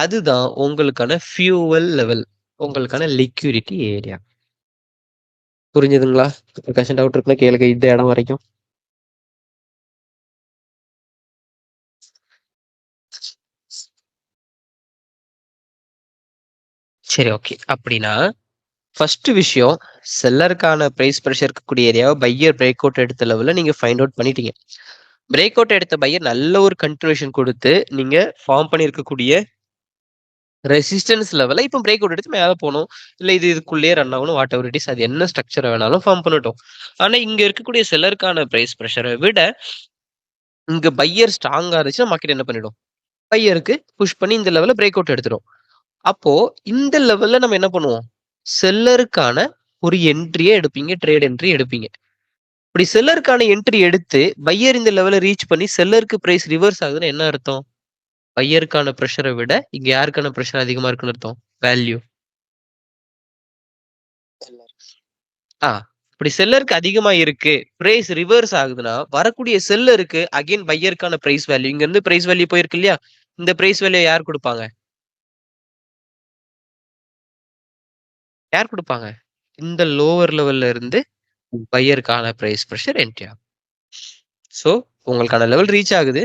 அதுதான் உங்களுக்கான ஃபியூவல் லெவல். உங்களுக்கான லிக்விடிட்டி ஏரியா. புரிஞ்சுதுங்களா? யாருக்காச்சும் டவுட் இருக்குன்னா கேளுங்க இந்த இடம் வரைக்கும். சரி, ஓகே. அப்படின்னா, ஃபர்ஸ்ட் விஷயம் செல்லருக்கான பிரைஸ் பிரஷர் இருக்கக்கூடிய ஏரியாவ பையர் பிரேக் அவுட் எடுத்த லெவல்ல நீங்க ஃபைண்ட் அவுட் பண்ணிட்டீங்க. பிரேக் அவுட் எடுத்த பையர் நல்ல ஒரு கன்டினியூஷன் கொடுத்து, நீங்க ஃபார்ம் பண்ணியிருக்கக்கூடிய ரெசிஸ்டன்ஸ் லெவல இப்ப பிரேக் அவுட் எடுத்து மேல போணும். இல்ல இதுக்குள்ளேயே ரன் ஆகணும். What ever it is. அது என்ன ஸ்ட்ரக்சர் வேணாலும் ஃபார்ம் பண்ணட்டும். ஆனா இங்க இருக்கக்கூடிய செல்லருக்கான பிரைஸ் பிரஷரை விட இங்க பையர் ஸ்ட்ராங்கா இருந்துச்சுன்னா மார்க்கெட் என்ன பண்ணிடும்? பையருக்கு புஷ் பண்ணி இந்த லெவல்ல பிரேக் அவுட் எடுத்துரும். அப்போ இந்த லெவல்ல நம்ம என்ன பண்ணுவோம்? செல்லருக்கான ஒரு என்ட்ரியே எடுப்பீங்க. ட்ரேட் என்ட்ரி எடுப்பீங்க. இப்படி செல்லருக்கான என்ட்ரி எடுத்து பையர் இந்த லெவல ரீச் பண்ணி செல்லருக்கு பிரைஸ் ரிவர்ஸ் ஆகுதுன்னா என்ன அர்த்தம்? பையருக்கான பிரஷரை விட இங்க யாருக்கான பிரஷர் அதிகமா இருக்குன்னு அர்த்தம்? வேல்யூ. ஆ இப்படி செல்லருக்கு அதிகமா இருக்கு. பிரைஸ் ரிவர்ஸ் ஆகுதுன்னா வரக்கூடிய செல்லருக்கு அகைன் பையருக்கான பிரைஸ் வேல்யூ இங்க இருந்து பிரைஸ் வேல்யூ போயிருக்கு இல்லையா? இந்த பிரைஸ் வேல்யூ யார் கொடுப்பாங்க? யார் கொடுப்பாங்க? இந்த லோவர் லெவல்ல இருந்து பையருக்கான பிரைஸ் பிரஷர் என்ட்ரி ஆகும். ஸோ உங்களுக்கான லெவல் ரீச் ஆகுது.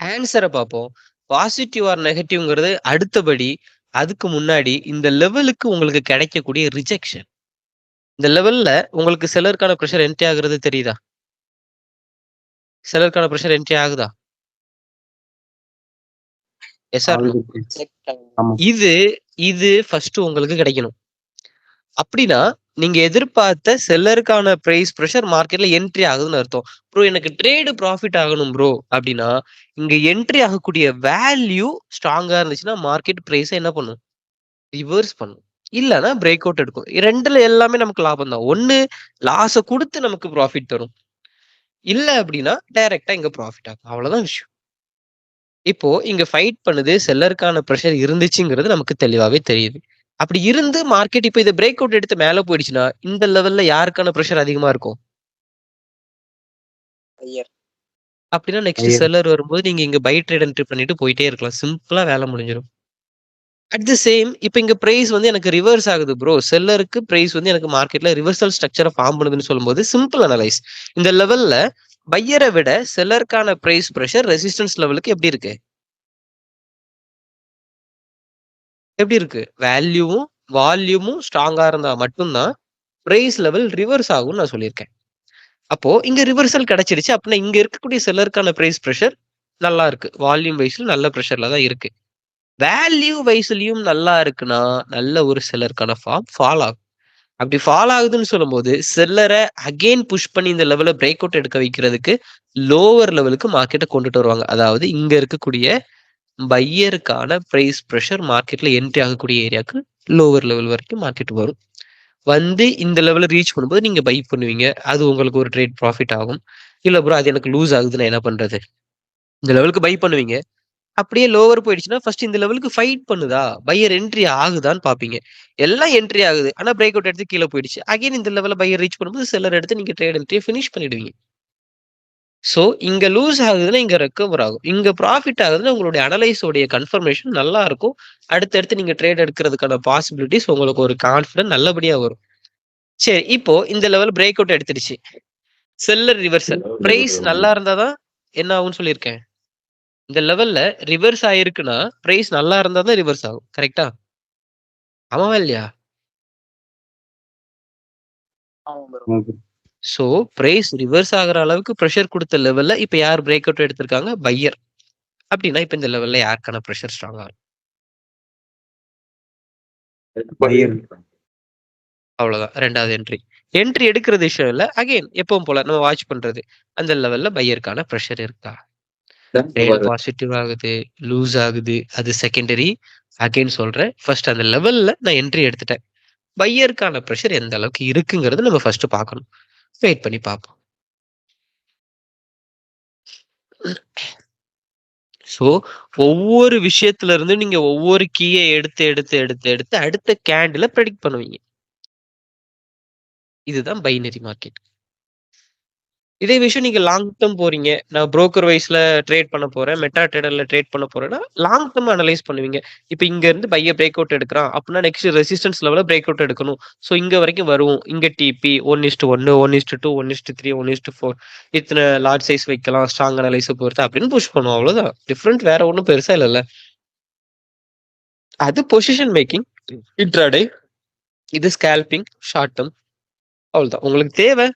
ஆன்சரை பார்ப்போம். பாசிட்டிவ் ஆர் நெகட்டிவ்ங்கிறது அடுத்தபடி. அதுக்கு முன்னாடி இந்த லெவலுக்கு உங்களுக்கு கிடைக்கக்கூடிய ரிஜெக்ஷன். இந்த லெவல்ல உங்களுக்கு செல்லருக்கான பிரஷர் என்ட்ரி ஆகுறது தெரியுதா? செல்லருக்கான பிரஷர் என்ட்ரி ஆகுதா? Yes or no? ஆகுது bro. ஆமா. இது இது ஃபர்ஸ்ட் உங்களுக்கு கிடைக்கணும். அப்படின்னா நீங்க எதிர்பார்த்த செல்லருக்கான பிரைஸ் பிரஷர் மார்க்கெட்ல என்ட்ரி ஆகுதுன்னு அர்த்தம். ப்ரோ எனக்கு ட்ரேடு ப்ராஃபிட் ஆகணும் ப்ரோ அப்படின்னா இங்க என்ட்ரி ஆகக்கூடிய வேல்யூ ஸ்ட்ராங்கா இருந்துச்சுன்னா மார்க்கெட் பிரைஸ் என்ன பண்ணும்? ரிவர்ஸ் பண்ணும். இல்லன்னா பிரேக் அவுட் எடுக்கும். ரெண்டுல எல்லாமே நமக்கு லாபம் தான். ஒண்ணு லாஸ குடுத்து நமக்கு ப்ராஃபிட் தரும். இல்ல அப்படின்னா டைரக்ட்டா இங்க ப்ராஃபிட் ஆகும். அவ்வளவுதான் விஷயம். இப்போ இங்க ஃபைட் பண்ணுது செல்லருக்கான பிரஷர் இருந்துச்சுங்கிறது நமக்கு தெளிவாவே தெரியுது. அப்படி இருந்து மார்க்கெட் இப்ப இத பிரேக் அவுட் எடுத்து மேல போயிடுச்சுன்னா, இந்த லெவல்ல யாருக்கான பிரஷர் அதிகமா இருக்கும்? பையர். அப்படின்னா நெக்ஸ்ட் பையர். செல்லர் வரும்போது நீங்க இங்க பை ட்ரேட் என்ட்ரி பண்ணிட்டு போயிட்டே இருக்கலாம். சிம்பிளா வேலை முடிஞ்சிரும். அட் தி சேம் இப்ப இங்க பிரைஸ் வந்து எனக்கு ரிவர்ஸ் ஆகுது ப்ரோ. செல்லருக்கு பிரைஸ் வந்து எனக்கு மார்க்கெட்ல ரிவர்சல் ஸ்ட்ரக்சர ஃபார்ம் பண்ணுதுன்னு சொல்லும்போது சிம்பிள் அனலைஸ். இந்த லெவல்ல பையர விட செல்லருக்கான பிரைஸ் பிரஷர் ரெசிஸ்டன்ஸ் லெவலுக்கு எப்படி இருக்கு? எப்படி இருக்கு? வேல்யூவும், வால்யூமும் ஸ்ட்ராங்கா இருந்தா மட்டும் தான் பிரைஸ் லெவல் ரிவர்ஸ் ஆகும்னு நான் சொல்லியிருக்கேன். அப்போ இங்க ரிவர்சல் கிடைச்சிருச்சு. அப்படின்னா இங்க இருக்கக்கூடிய செல்லருக்கான பிரைஸ் பிரஷர் நல்லா இருக்கு. வால்யூம் வைஸ்ல நல்ல பிரஷர்ல தான் இருக்கு. வேல்யூ வைஸ்லயும் நல்லா இருக்குன்னா, நல்ல ஒரு செல்லருக்கான ஃபால் ஆகும். அப்படி ஃபால் ஆகுதுன்னு சொல்லும்போது, செல்லர அகைன் புஷ் பண்ணி இந்த லெவல பிரேக் அவுட் எடுக்க வைக்கிறதுக்கு லோவர் லெவலுக்கு மார்க்கெட்ட கொண்டுட்டு வருவாங்க. அதாவது இங்க இருக்கக்கூடிய பையருக்கான பிரைஸ் பிரஷர் மார்க்கெட்ல என்ட்ரி ஆகக்கூடிய ஏரியாக்கு லோவர் லெவல் வரைக்கும் மார்க்கெட் வரும். வந்து இந்த லெவல ரீச் பண்ணும்போது நீங்க பை பண்ணுவீங்க. அது உங்களுக்கு ஒரு ட்ரேட் ப்ராஃபிட் ஆகும். இல்ல ப்ரோ அது எனக்கு லூஸ் ஆகுது நான் என்ன பண்றது? இந்த லெவலுக்கு பை பண்ணுவீங்க. அப்படியே லோவர் போயிடுச்சுன்னா, ஃபர்ஸ்ட் இந்த லெவலுக்கு ஃபைட் பண்ணுதா? பையர் என்ட்ரி ஆகுதான்னு பார்ப்பீங்க. எல்லாம் என்ட்ரி ஆகுது. ஆனா பிரேக் அவுட் எடுத்து கீழ போயிடுச்சு. அகைன் இந்த லெவல்ல பையர் ரீச் பண்ணும்போது செல்லர் எடுத்து நீங்க ட்ரேட் என்ட்ரிய ஃபினிஷ் பண்ணிடுவீங்க. சோ இங்க லூஸ் ஆகுதுன்னா, இங்க ரெக்கவர் ஆகும். இங்க ப்ராஃபிட் ஆகுதுன்னா, உங்களுடைய அனலைஸ் உடைய கன்ஃபர்மேஷன் நல்லா இருக்கும். அடுத்தடுத்து நீங்க ட்ரேட் எடுக்கிறதுக்கான பாசிபிலிட்டிஸ் உங்களுக்கு ஒரு கான்ஃபிடன்ட் நல்லபடியா வரும். சரி, இப்போ இந்த லெவல் பிரேக் அவுட் எடுத்துடுச்சு. Seller reversal. பிரைஸ் நல்லா இருந்தா தான் என்ன ஆகும்னு சொல்லியிருக்கேன்? இந்த லெவல்ல ரிவர்ஸ் ஆயிருக்குன்னா பிரைஸ் நல்லா இருந்தா தான் ரிவர்ஸ் ஆகும். கரெக்ட்டா? ஆமாவா இல்லையா? ஆமா ப்ரோ. ஆமா bro. சோ பிரைஸ் ரிவர்ஸ் ஆகுற அளவுக்கு பிரஷர் குடுத்த லெவல்ல இப்ப யார் பிரேக் அவுட் எடுத்திருக்காங்க? பையர். அப்படின்னா இப்ப இந்த லெவல்ல யாருக்கான பிரஷர் ஸ்ட்ராங்கா இருக்கும்? Buyer. அவ்வளவுதான். 2வது என்ட்ரி. என்ட்ரி எடுக்கிறது விஷயம் இல்ல. அகைன் எப்பவும் போல நம்ம வாட்ச் பண்றது. அந்த லெவல்ல பையருக்கான பிரஷர் இருக்கா? ட்ரேட் பாசிட்டிவ் ஆகுது, லூஸ் ஆகுது. அது செகண்டரி. அகைன் சொல்றேன். ஃபர்ஸ்ட் அந்த லெவல்ல நான் என்ட்ரி எடுத்துட்டேன். பையருக்கான பிரஷர் எந்த அளவுக்கு இருக்குங்கிறத நம்ம ஃபர்ஸ்ட் பார்க்கணும். வெயிட் பண்ணி பார்ப்போம். சோ ஒவ்வொரு விஷயத்துல இருந்து நீங்க ஒவ்வொரு கீய எடுத்து அடுத்த கேண்டில பிரெடிக்ட் பண்ணுவீங்க. இதுதான் பைனரி மார்க்கெட். இதே விஷயம் நீங்க லாங் டர்ம் போறீங்க. நான் புரோக்கர் வைஸ்ல ட்ரேட் பண்ண போறேன். மெட்டா ட்ரேடர்ல ட்ரேட் பண்ண போறேன்னா, லாங் டர்ம் அனலைஸ் பண்ணுவீங்க. இப்ப இங்க இருந்து பையர் பிரேக் அவுட் எடுக்குறான். அப்படின்னா நெக்ஸ்ட் ரெசிஸ்டன்ஸ் லெவல்ல பிரேக் அவுட் எடுக்கணும். சோ இங்க வரைக்கும் வரும். இங்க டிபி 1:1, 1:2, 1:3, 1:4 இத்தனை லார்ஜ் சைஸ் வைக்கலாம். ஸ்ட்ராங் அனலைஸ் பொறுத்து அப்படின்னு புஷ் பண்ணுவோம். அவ்வளவுதான். டிஃபரெண்ட் வேற ஒண்ணும் பெருசா இல்லல்ல. அது பொசிஷன் மேக்கிங், இன்ட்ராடே, இது ஸ்கேல்பிங், ஷார்ட் டர்ம். அவ்வளவுதான். உங்களுக்கு தேவை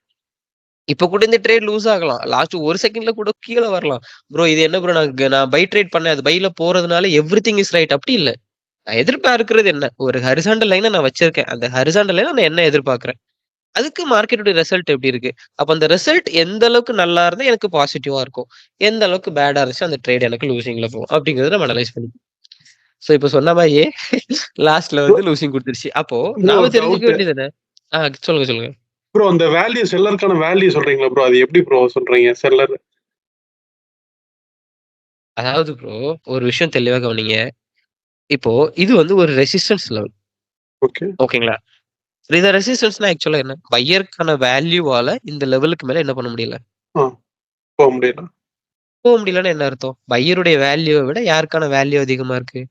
இப்ப கூட இந்த ட்ரேட் லூஸ் ஆகலாம். லாஸ்ட் 1 செகண்ட்ல கூட கீழ வரலாம். ப்ரோ இது என்ன ப்ரோ நான் பை ட்ரேட் பண்ணேன். அது பைல போறதுனால எவ்ரிதிங் இஸ் ரைட் அப்படி இல்ல. நான் எதிர்பார்க்கிறது என்ன? ஒரு ஹரிசாண்டல் லைன நான் வச்சிருக்கேன். அந்த ஹரிசாண்டல் லைன நான் என்ன எதிர்பார்க்கிறேன்? அதுக்கு மார்க்கெட்டோட ரிசல்ட் எப்படி இருக்கு? அப்ப அந்த ரிசல்ட் எந்த அளவுக்கு நல்லா இருந்தா எனக்கு பாசிட்டிவா இருக்கும். எந்த அளவுக்கு பேடா இருந்துச்சு அந்த ட்ரேட் எனக்கு லூசிங்ல போகும். அப்படிங்கறத நம்ம அனலைஸ் பண்ணி. சோ இப்ப சொன்ன மாரியே லாஸ்ட்ல வந்து லூசிங் குடுத்துருச்சு. அப்போ இன்னும் நாம ஒரு தெரிஞ்சுக்க doubt. வேண்டியது என்ன? சொல்லுங்க சொல்லுங்க. ப்ரோ அந்த வேல்யூ செல்லருக்கான வேல்யூ சொல்றீங்களா ப்ரோ? அது எப்படி ப்ரோ சொல்றீங்க செல்லர்? அதாவது ப்ரோ ஒரு விஷயம் தெளிவா கவனிங்க. இப்போ இது வந்து ஒரு ரெசிஸ்டன்ஸ் லெவல். ஓகே. ஓகேங்களா? இந்த ரெசிஸ்டன்ஸ்னா ஆக்சுவலா என்ன? பையருக்கான வேல்யூவால இந்த லெவலுக்கு மேல என்ன பண்ண முடியல? ஆ போக முடியல. போக முடியலன்னா என்ன அர்த்தம்? பையருடைய வேல்யூவை விட யாருக்கான வேல்யூ அதிகமா இருக்கு?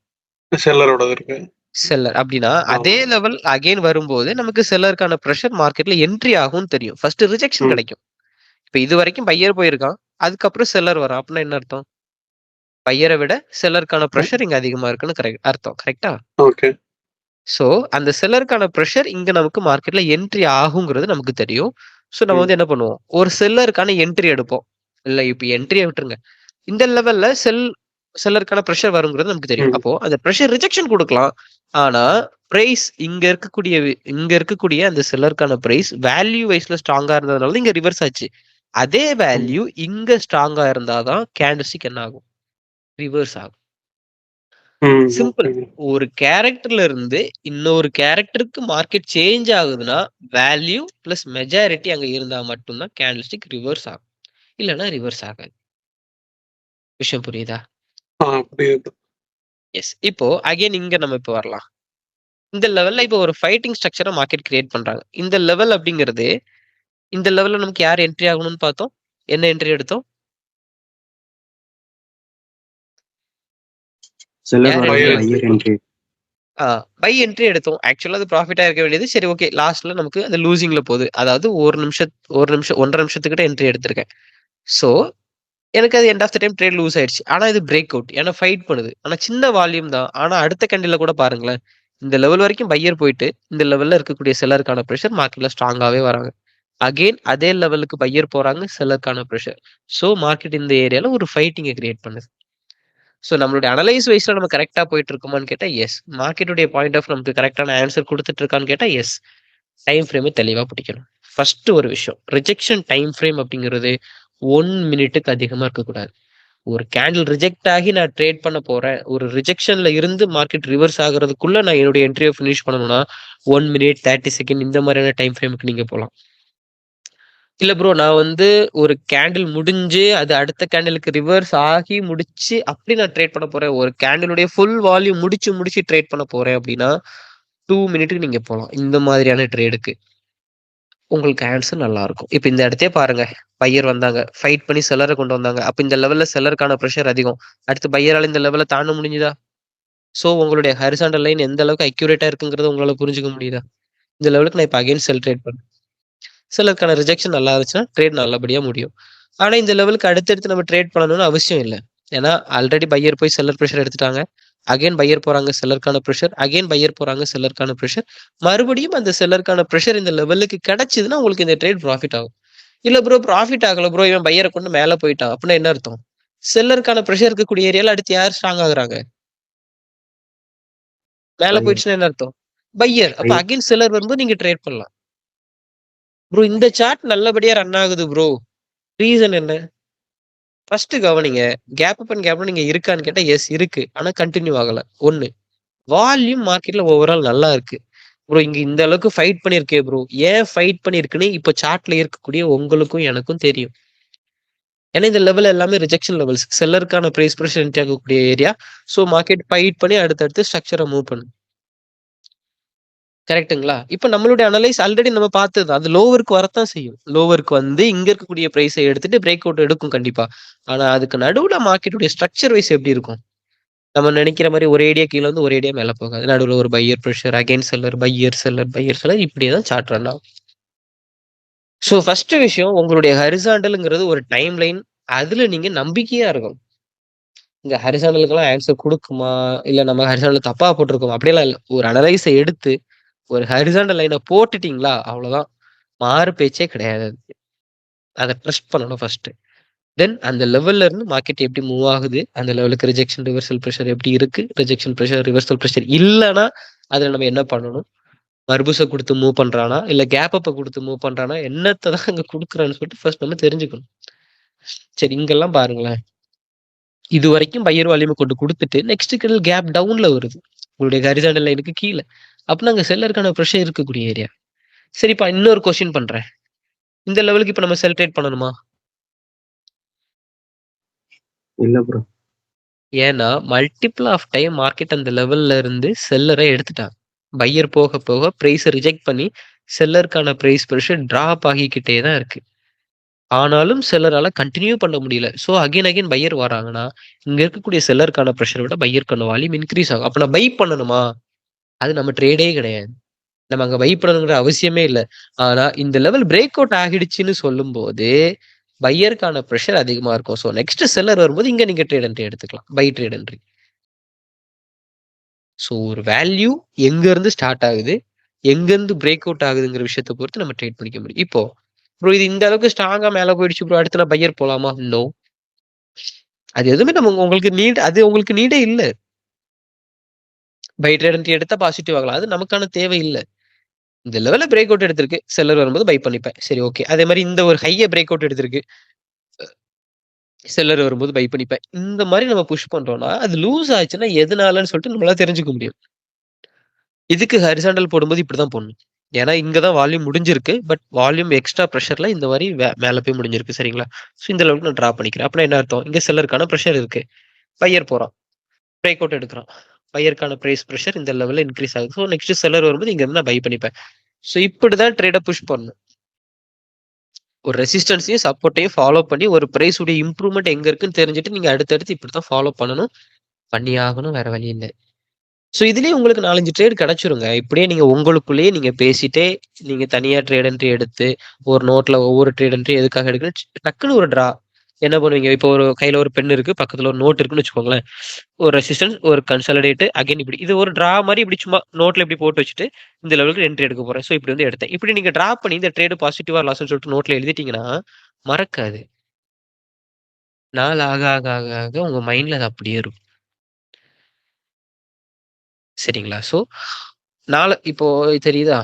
செல்லரோட இருக்கு. செல்லர். அப்படின்னா அதே லெவல் அகைன் வரும்போது நமக்கு செல்லருக்கான பிரஷர் மார்க்கெட்ல என்ட்ரி ஆகும்னு தெரியும். ஃபர்ஸ்ட் ரிஜெக்ஷன் கிடைக்கும். இப்ப இது வரைக்கும் பையர் போயிருக்கான். அதுக்கப்புறம் செல்லர் வரான். அப்படின்னா என்ன அர்த்தம்? பையரை விட செல்லருக்கான பிரஷர் இங்க அதிகமா இருக்குன்னு அர்த்தம். கரெக்டா? ஓகே. சோ அந்த செல்லருக்கான பிரஷர் இங்க நமக்கு மார்க்கெட்ல என்ட்ரி ஆகுங்கிறது நமக்கு தெரியும். சோ நம்ம வந்து என்ன பண்ணுவோம்? ஒரு செல்லருக்கான என்ட்ரி எடுப்போம். இல்ல இப்ப என்ட்ரியை விட்டுருங்க. இந்த லெவல்ல செல்லருக்கான பிரஷர் வருங்கிறது நமக்கு தெரியும். அப்போ அந்த பிரஷர் ரிஜெக்ஷன் கொடுக்கலாம். ஆனா பிரைஸ் இங்க இருக்கக்கூடிய அந்த செல்லருக்கான பிரைஸ் வேல்யூ வைஸ்ல ஸ்ட்ராங்கா இருந்ததுனால இங்க ரிவர்ஸ் ஆச்சு. அதே வேல்யூ இங்க ஸ்ட்ராங்கா இருந்தாதான் கேண்டல்ஸ்டிக் என்ன ஆகும்? ரிவர்ஸ் ஆகும். சிம்பிள். ஒரு கேரக்டர்ல இருந்து இன்னொரு கேரக்டருக்கு மார்க்கெட் சேஞ்ச் ஆகுதுன்னா வேல்யூ பிளஸ் மெஜாரிட்டி அங்க இருந்தா மட்டும்தான் கேண்டல்ஸ்டிக் ரிவர்ஸ் ஆகும். இல்லைன்னா ரிவர்ஸ் ஆகாது. விஷயம் புரியுதா? புரியுது. எஸ். இப்போ அகைன் இங்க நம்ம இப்போ வரலாம். இந்த லெவல்ல இப்போ ஒரு ஃபைட்டிங் ஸ்ட்ரக்சரை மார்க்கெட் கிரியேட் பண்றாங்க. இந்த லெவல் அப்படிங்கிறது இந்த லெவல்ல நமக்கு யார் என்ட்ரி ஆகணும்னு பார்த்தோம்? என்ன என்ட்ரி எடுத்தோம்? செல்லரோட Buyer buyer entry. Buy entry எடுத்தோம். ஆக்சுவலா அது ப்ராஃபிட்டா இருக்க வேண்டியது. சரி ஓகே. லாஸ்ட்ல நமக்கு அது லூசிங்ல போகுது. அதாவது 1 நிமிஷம் 1.5 நிமிஷத்துக்கிட்ட என்ட்ரி எடுத்திருக்கேன். சோ எனக்கு அது end of the time trade lose ஆயிடுச்சு. ஆனா இது பிரேக் அவுட். ஏன்னா ஃபைட் பண்ணுது. ஆனா சின்ன வால்யூம் தான். ஆனா அடுத்த கேண்டில்ல கூட பாருங்களேன். இந்த லெவல் வரைக்கும் பையர் போயிட்டு இந்த லெவல்ல இருக்கக்கூடிய செல்லருக்கான பிரஷர் மார்க்கெட்ல ஸ்ட்ராங்காவே வராங்க. அகைன் அதே லெவலுக்கு பையர் போறாங்க. செல்லருக்கான பிரஷர். சோ மார்க்கெட் இந்த ஏரியால ஒரு ஃபைட்டிங்க கிரியேட் பண்ணுது. சோ நம்மளுடைய அனலைஸ் வைஸ்ல நம்ம கரெக்ட்டா போயிட்டு இருக்கோமான்னு கேட்டா எஸ். மார்க்கெட்டுடைய பாயிண்ட் ஆஃப் நமக்கு கரெக்ட்டான ஆன்சர் குடுத்துட்டு இருக்கான்னு கேட்டா எஸ். டைம் ஃப்ரேமை தெளிவா பிடிக்கணும். ஃபர்ஸ்ட் ஒரு விஷயம். ரிஜெக்ஷன் டைம் ஃப்ரேம் அப்படிங்கிறது 1 மினிட்டுக்கு அதிகமா இருக்கக்கூடாது. ஒரு கேண்டில் ரிஜெக்ட் ஆகி நான் ட்ரேட் பண்ண போறேன். ஒரு ரிஜெக்ஷன்ல இருந்து மார்க்கெட் ரிவர்ஸ் ஆகுறதுக்குள்ள நான் என்னுடைய என்ட்ரியை ஃபினிஷ் பண்ணணும்னா 1 மினிட் 30 செகண்ட் இந்த மாதிரியான டைம் ஃப்ரேமுக்கு நீங்க போலாம். இல்ல ப்ரோ நான் வந்து ஒரு கேண்டில் முடிஞ்சு அது அடுத்த கேண்டிலுக்கு ரிவர்ஸ் ஆகி முடிச்சு அப்படி நான் ட்ரேட் பண்ண போறேன். ஒரு கேண்டிலுடைய ஃபுல் வால்யூம் முடிச்சு ட்ரேட் பண்ண போறேன் அப்படின்னா 2 மினிட்டுக்கு நீங்க போலாம். இந்த மாதிரியான ட்ரேடுக்கு உங்களுக்கு ஆன்சர் நல்லா இருக்கும். இப்ப இந்த இடத்தையே பாருங்க. பையர் வந்தாங்க. ஃபைட் பண்ணி செல்லரை கொண்டு வந்தாங்க. அப்ப இந்த லெவல்ல செல்லருக்கான பிரஷர் அதிகம். அடுத்து பையரால இந்த லெவல்ல தாண்ட முடிஞ்சுதா? சோ உங்களுடைய ஹரிசாண்டல் லைன் எந்த அளவுக்கு அக்யூரேட்டா இருக்குங்கிறத உங்களால புரிஞ்சுக்க முடியுதா? இந்த லெவலுக்கு நான் இப்ப அகைன் செல் ட்ரேட் பண்ணேன். செல்லருக்கான ரிஜெக்ஷன் நல்லா இருந்துச்சுன்னா ட்ரேட் நல்லபடியா முடியும். ஆனா இந்த லெவலுக்கு அடுத்தடுத்து நம்ம ட்ரேட் பண்ணணும்னு அவசியம் இல்ல. ஏன்னா ஆல்ரெடி பையர் போய் செல்லர் ப்ரெஷர் எடுத்துட்டாங்க. அகைன் பையர் போறாங்க, செல்லருக்கான ப்ரெஷர். அகைன் பையர் போறாங்க, செல்லருக்கான ப்ரெஷர். மறுபடியும் அந்த செல்லருக்கான ப்ரெஷர் இந்த லெவலுக்கு கிடைச்சதுன்னா உங்களுக்கு இந்த ட்ரேட் ப்ராஃபிட் ஆகும். இல்ல ப்ரோ ப்ராஃபிட் ஆகல ப்ரோ, இவன் பையரை கொண்டு மேல போயிட்டான் அப்படின்னா என்ன அர்த்தம்? செல்லருக்கான ப்ரெஷர் இருக்கக்கூடிய ஏரியால அடுத்து யார் ஸ்ட்ராங் ஆகுறாங்க? மேல Buyer. போயிடுச்சுன்னா என்ன அர்த்தம்? பையர். அப்ப Buyer. அகைன் செல்லர் வரும்போது நீங்க ட்ரேட் பண்ணலாம். ப்ரோ இந்த சார்ட் நல்லபடியா ரன் ஆகுது ப்ரோ. ரீசன் என்ன? ஃபர்ஸ்ட் கவனிங்க. கேப் அப் அண்ட் கேப் நீங்க இருக்கான்னு கேட்டா எஸ் இருக்கு. ஆனா கண்டினியூ ஆகல. ஒண்ணு. வால்யூம் மார்க்கெட்ல ஓவரால் நல்லா இருக்கு. ப்ரோ இங்க இந்த அளவுக்கு ஃபைட் பண்ணிருக்கே ப்ரோ. ஏன் ஃபைட் பண்ணிருக்குன்னு இப்ப சார்ட்ல இருக்கக்கூடிய உங்களுக்கும் எனக்கும் தெரியும். ஏன்னா இந்த லெவல் எல்லாமே ரிஜெக்ஷன் லெவல்ஸ். செல்லருக்கான பிரைஸ் ப்ரெஷர் என்ட்ரி ஆகக்கூடிய ஏரியா. ஸோ மார்க்கெட் ஃபைட் பண்ணி அடுத்தடுத்து ஸ்ட்ரக்சரை மூவ் பண்ணும். கரெக்ட்டுங்களா? இப்ப நம்மளுடைய அனலைஸ் ஆல்ரெடி நம்ம பார்த்தது. அது லோவருக்கு வரத்தான் செய்யும். லோவருக்கு வந்து இங்க இருக்கக்கூடிய பிரைஸை எடுத்துட்டு பிரேக் அவுட் எடுக்கும் கண்டிப்பா. ஆனா அதுக்கு நடுவுல மார்க்கெட்டுடைய ஸ்ட்ரக்சர் வைஸ் எப்படி இருக்கும்? நம்ம நினைக்கிற மாதிரி ஒரேடியா கீழ வந்து ஒரேடியா மேல போகாது. நடுவுல ஒரு buyer pressure, again seller, buyer seller, buyer seller இப்படியே தான் சார்ட் ரன் ஆகும். ஸோ ஃபர்ஸ்ட் விஷயம் உங்களுடைய ஹரிசாண்டல்ங்கிறது ஒரு டைம் லைன். அதுல நீங்க நம்பிக்கையா இருக்கணும். இந்த ஹரிசாண்டலுக்கெல்லாம் ஆன்சர் கொடுக்குமா? இல்ல நம்ம ஹரிசாண்டல் தப்பா போட்டிருக்கோமா? அப்படியெல்லாம் இல்ல. ஒரு அனலைஸை எடுத்து ஒரு ஹரிசாண்டல் லைனை போட்டுட்டீங்களா அவ்வளவுதான். மாறு பேச்சே கிடையாது. அதை ட்ரஸ்ட் பண்ணணும் ஃபர்ஸ்ட். தென் அந்த லெவல்ல இருந்து மார்க்கெட் எப்படி மூவ் ஆகுது, அந்த லெவலுக்கு ரிஜெக்ஷன் ரிவர்சல் ப்ரெஷர் எப்படி இருக்கு, ரிஜெக்ஷன் ப்ரெஷர் ரிவர்சல் ப்ரெஷர் இல்லைன்னா அதுல நம்ம என்ன பண்ணணும்? மர்பூஸை கொடுத்து மூவ் பண்றானா இல்ல கேப் அப்பை கொடுத்து மூவ் பண்றானா, என்னத்தை தான் அங்க கொடுக்குறான்னு சொல்லிட்டு ஃபர்ஸ்ட் நம்ம தெரிஞ்சுக்கணும். சரி இங்கெல்லாம் பாருங்களேன். இது வரைக்கும் பையர் வால்யூமை கொண்டு கொடுத்துட்டு நெக்ஸ்ட் கடல் கேப் டவுன்ல வருது உங்களுடைய ஹரிசாண்டல் லைனுக்கு கீழே. அப்படின்னா அங்க செல்லருக்கான ப்ரெஷர் இருக்கக்கூடிய ஏரியா. சரிப்பா இன்னொரு கொஸ்டின் பண்றேன். இந்த லெவலுக்கு இப்ப நம்ம செல் ட்ரேட் பண்ணணுமா? இல்ல ப்ரோ. ஏன்னா மல்டிபிள் ஆஃப் டைம் மார்க்கெட் அந்த லெவல்ல இருந்து செல்லரை எடுத்துட்டாங்க. பையர் போக போக பிரைஸை ரிஜெக்ட் பண்ணி செல்லருக்கான பிரைஸ் ப்ரெஷர் டிராப் ஆகிக்கிட்டே தான் இருக்கு. ஆனாலும் செல்லரால கண்டினியூ பண்ண முடியல. ஸோ அகைன் பையர் வராங்கன்னா இங்க இருக்கக்கூடிய செல்லருக்கான ப்ரெஷரை விட பையருக்கான வால்யூம் இன்க்ரீஸ் ஆகும். அப்ப நான் பை பண்ணணுமா? அது நம்ம ட்ரேடே கிடையாது. நம்ம அங்க பை பண்ணணுங்கிற அவசியமே இல்லை. ஆனா இந்த லெவல் பிரேக் அவுட் ஆகிடுச்சுன்னு சொல்லும் போது பையருக்கான ப்ரெஷர் அதிகமா இருக்கும். ஸோ நெக்ஸ்ட் செல்லர் வரும்போது இங்க நீங்க ட்ரேட் என்ட்ரி எடுத்துக்கலாம். Buy trade entry. ஸோ ஒரு வேல்யூ எங்க இருந்து ஸ்டார்ட் ஆகுது, எங்க இருந்து பிரேக் அவுட் ஆகுதுங்கிற விஷயத்தை பொறுத்து நம்ம ட்ரேட் பண்ணிக்க முடியும். இப்போ ப்ரோ இது இந்த அளவுக்கு ஸ்ட்ராங்கா மேல போயிடுச்சு ப்ரோ, அடுத்து நான் பையர் போலாமா? நோ. அது எதுவுமே நம்ம உங்களுக்கு அது உங்களுக்கு நீடே இல்ல. பை ட்ரேட் என்ட்ரி எடுத்தா பாசிட்டிவ் ஆகலாம். அது நமக்கான தேவை இல்லை. இந்த லெவல்ல பிரேக் அவுட் எடுத்திருக்கு, செல்லர் வரும்போது பை பண்ணிப்பேன். சரி ஓகே. அதே மாதிரி இந்த ஒரு ஹைய பிரேக் அவுட் எடுத்திருக்கு, செல்லர் வரும்போது பை பண்ணிப்பேன். இந்த மாதிரி நம்ம புஷ் பண்றோம்னா அது லூஸ் ஆச்சுன்னா எதனாலன்னு சொல்லிட்டு நம்மளால தெரிஞ்சுக்க முடியும். இதுக்கு ஹரிசாண்டல் போடும்போது இப்படிதான் போடணும். ஏன்னா இங்கதான் வால்யூம் முடிஞ்சிருக்கு. பட் வால்யூம் எக்ஸ்ட்ரா ப்ரெஷர்ல இந்த மாதிரி மேல போய் முடிஞ்சிருக்கு. சரிங்களா? ஸோ இந்த லெவலுக்கு நான் டிரா பண்ணிக்கிறேன். அப்படின்னா என்ன அர்த்தம்? இங்க செல்லருக்கான ப்ரெஷர் இருக்கு. பையர் போறான், பிரேக் அவுட் எடுக்கிறான். பையருக்கான பிரைஸ் ப்ரெஷர் இந்த லெவல்ல இன்க்ரீஸ் ஆகுது. ஸோ நெக்ஸ்ட் செல்லர் வரும்போது இங்க இருந்து நான் பை பண்ணிப்பேன். ஸோ இப்படிதான் ட்ரேடை புஷ் பண்ணணும். ஒரு ரெசிஸ்டன்ஸையும் சப்போர்ட்டையும் ஃபாலோ பண்ணி ஒரு பிரைஸ் உடைய இம்ப்ரூவ்மெண்ட் எங்க இருக்குன்னு தெரிஞ்சுட்டு நீங்க அடுத்தடுத்து இப்படித்தான் ஃபாலோ பண்ணணும். பண்ணி ஆகணும், வேற வழி இல்லை. ஸோ இதுலயே உங்களுக்கு 4-5 ட்ரேட் கிடைச்சிருங்க. இப்படியே நீங்க உங்களுக்குள்ளேயே நீங்க பேசிட்டே நீங்க தனியா ட்ரேட் என்ட்ரி எடுத்து ஒரு நோட்ல ஒவ்வொரு ட்ரேட் என்ட்ரி எதுக்காக எடுக்கணும் டக்குன்னு ஒரு டிரா என்ன பண்ணுவீங்க? இப்போ ஒரு கையில ஒரு பென் இருக்கு, பக்கத்துல ஒரு நோட் இருக்குன்னு வச்சுக்கோங்களேன். ஒரு ரெசிஸ்டன்ஸ், ஒரு கன்சாலிடேட், அகைன் இப்படி இது ஒரு டிரா மாதிரி இப்படி சும்மா நோட்ல இப்படி போட்டு வச்சுட்டு இந்த லெவலுக்கு என்ட்ரி எடுக்க போறேன். ஸோ இப்படி வந்து எடுத்தேன். இப்படி நீங்க டிரா பண்ணி இந்த ட்ரேடு பாசிட்டிவா லாஸ்ன்னு சொல்லிட்டு நோட்ல எழுதிட்டீங்கன்னா மறக்காது. நாள் ஆக ஆக ஆக ஆக உங்க மைண்ட்ல அது அப்படியே இருக்கும். சரிங்களா? ஸோ இப்போ தெரியுதா?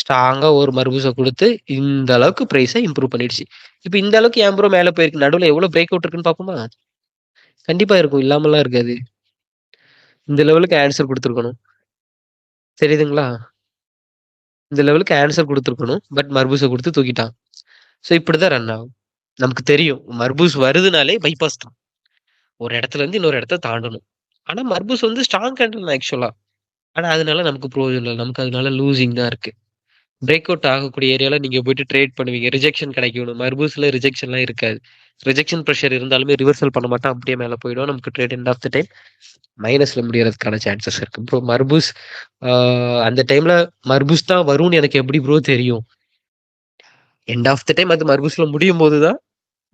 ஸ்ட்ராங்கா ஒரு மர்பூஸை கொடுத்து இந்த அளவுக்கு பிரைஸை இம்ப்ரூவ் பண்ணிடுச்சு. இப்போ இந்த அளவுக்கு ஏன் ப்ரோ மேல போயிருக்கு? நடுவுல எவ்வளவு பிரேக் அவுட் இருக்குன்னு பாப்போமா? கண்டிப்பா இருக்கும், இல்லாமலாம் இருக்காது. இந்த லெவலுக்கு ஆன்சர் கொடுத்துருக்கணும். தெரியுதுங்களா? இந்த லெவலுக்கு ஆன்சர் கொடுத்துருக்கணும். பட் மர்பூஸை கொடுத்து தூக்கிட்டான். ஸோ இப்படிதான் ரன் ஆகும். நமக்கு தெரியும் மர்பூஸ் வருதுனாலே பைபாஸ் தான். ஒரு இடத்துல இருந்து இன்னொரு இடத்த தாண்டணும். ஆனா மர்பூஸ் வந்து ஸ்ட்ராங் கேண்டில் ஆக்சுவலா. ஆனா அதனால நமக்கு ப்ரோஜனம் இல்லை. நமக்கு அதனால லூசிங் தான் இருக்கு. பிரேக் அவுட் ஆகக்கூடிய ஏரியால நீங்க போயிட்டு ட்ரேட் பண்ணுவீங்க. ரிஜெக்ஷன் கிடைக்கணும். மர்பூஸ்ல ரிஜெக்ஷன்லாம் இருக்காது. ரிஜெக்ஷன் ப்ரெஷர் இருந்தாலுமே ரிவர்சல் பண்ண மாட்டோம். அப்படியே மேல போயிடும். நமக்கு trade end of the time மைனஸ்ல முடியறதுக்கான சான்சஸ் இருக்கு. ப்ரோ மர்பூஸ் அந்த டைம்ல மர்பூஸ் தான் வரும்னு எனக்கு எப்படி ப்ரோ தெரியும்? எண்ட் ஆஃப் த டைம் அது மர்பூஸ்ல முடியும் போதுதான்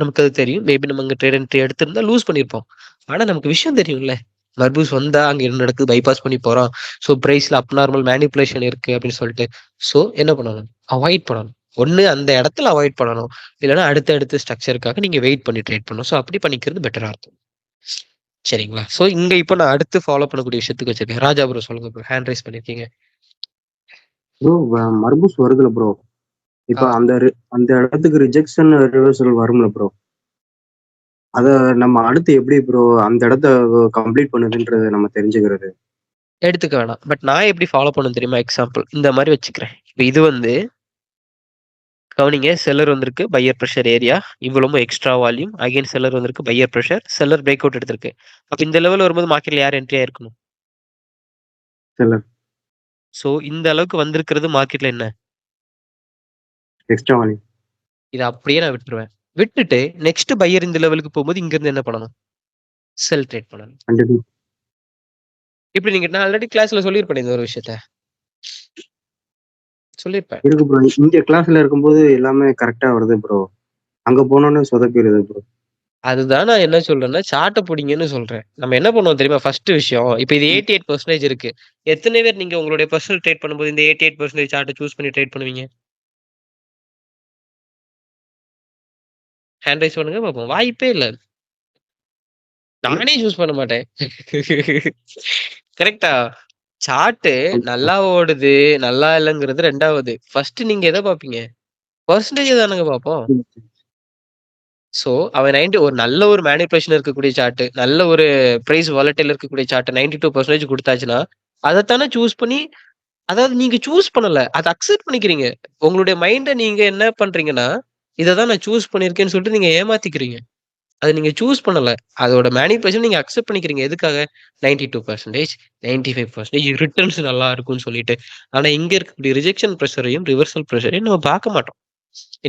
நமக்கு அது தெரியும். மேபி நம்ம அங்க ட்ரேட் என்ட்ரி எடுத்திருந்தா லூஸ் பண்ணியிருப்போம். ஆனா நமக்கு விஷயம் தெரியும்ல. மர்பூஸ் வந்தா அங்க என்ன நடக்குது? பைபாஸ் பண்ணி போறான். ஸோ பிரைஸ்ல அப்நார்மல் மேனிபுலேஷன் இருக்கு அப்படின்னு சொல்லிட்டு. ஸோ என்ன பண்ணணும்? அவாய்ட் பண்ணணும். ஒண்ணு அந்த இடத்துல அவாய்ட் பண்ணணும். இல்லன்னா அடுத்த ஸ்ட்ரக்சருக்காக நீங்க வெயிட் பண்ணி ட்ரேட் பண்ணணும். ஸோ அப்படி பண்ணிக்கிறது பெட்டரா இருக்கும். சரிங்களா? ஸோ இங்க இப்போ நான் அடுத்து ஃபாலோ பண்ணக்கூடிய விஷயத்துக்கு வச்சிருக்கேன். ராஜா ப்ரோ சொல்லுங்க ப்ரோ. ஹேண்ட் ரைஸ் பண்ணிருக்கீங்க. ப்ரோ மர்பூஸ் வருதுல ப்ரோ. இப்ப ஆ. அந்த இடத்துக்கு ரிஜெக்ஷன் ரிவர்சல் வரும்ல ப்ரோ. அத நம்ம அடுத்து எப்படி ப்ரோ அந்த இடத்த கம்ப்ளீட் பண்ணுதுன்றத நம்ம தெரிஞ்சுக்கிறது? எடுத்துக்க வேணாம். பட் நான் எப்படி ஃபாலோ பண்ணணும் தெரியுமா? எக்ஸாம்பிள் இந்த மாதிரி வச்சுக்கிறேன். இப்போ இது வந்து கவனிங்க, செல்லர் வந்திருக்கு, பையர் பிரஷர் ஏரியா, இவ்வளவு எக்ஸ்ட்ரா வால்யூம், அகைன் செல்லர் வந்திருக்கு, buyer pressure, seller break out எடுத்திருக்கு. அப்ப இந்த லெவல் வரும்போது மார்க்கெட்ல யார் என்ட்ரி ஆயிருக்கணும்? செல்லர் சோ இந்த அளவுக்கு வந்திருக்கிறது மார்க்கெட்ல என்ன? Extra volume. இதை அப்படியே நான் விட்டுருவேன். விட்டுட்டு நெக்ஸ்ட் பையர் இந்த லெவலுக்கு போகும்போது இங்க இருந்து என்ன பண்ணணும்? செல் ட்ரேட் பண்ணணும். கண்டிப்பா இப்படி நீங்க நான் ஆல்ரெடி கிளாஸ்ல சொல்லியிருப்பேன் இந்த ஒரு விஷயத்த சொல்லியிருப்பேன். இருக்கு ப்ரோ. இங்க கிளாஸ்ல இருக்கும்போது எல்லாமே கரெக்டா வருது ப்ரோ. அங்க போனோன்னு சொதப்பிடுது ப்ரோ. அதுதான் நான் என்ன சொல்றேன்னா, சார்ட்ட பிடிங்கன்னு சொல்றேன். நம்ம என்ன பண்ணுவோம் தெரியுமா? ஃபர்ஸ்ட் விஷயம், இப்ப இது 88% இருக்கு. எத்தனை பேர் நீங்க உங்களுடைய பர்சனல் ட்ரேட் பண்ணும்போது இந்த 88% சார்ட்டை சூஸ் பண்ணி ட்ரேட் பண்ணுவீங்க? ஹேண்ட் ரைஸ் பண்ணுங்க பார்ப்போம். வாய்ப்பே இல்ல. நானே சூஸ் பண்ண மாட்டேன். கரெக்ட்டா? சார்ட் நல்லா ஓடுது, நல்லா இல்லங்கிறது 2வது. ஃபர்ஸ்ட் நீங்க எத பார்ப்பீங்க? பெர்சன்டேஜ் தானங்க பார்ப்போம். சோ, அவன் 90 ஒரு நல்ல ஒரு மேனிபுலேஷன் இருக்கக்கூடிய சார்ட், நல்ல ஒரு பிரைஸ் வாலடைல் இருக்கக்கூடிய சார்ட் 92% குடுத்தாச்சுன்னா, அதத்தானே சூஸ் பண்ணி அதாவது நீங்க சூஸ் பண்ணல. அத அக்செப்ட் பண்ணிக்கிறீங்க. உங்களுடைய மைண்ட நீங்க என்ன பண்றீங்கன்னா, இத தான் நான் சூஸ் பண்ணியிருக்கேன்னு சொல்லிட்டு நீங்க ஏமாத்திக்கிறீங்க. அத நீங்க சூஸ் பண்ணல. அதோட மேனிபுலேஷன் நீங்க அக்செப்ட் பண்ணிக்கிறீங்க. எதுக்காக? 92%, 95% ரிட்டர்ன்ஸ் நல்லா இருக்கும்னு சொல்லிட்டு. ஆனா இங்க இருக்கக்கூடிய ரிஜெக்ஷன் பிரஷரையும், ரிவர்சல் பிரஷரையும் நம்ம பார்க்க மாட்டோம்.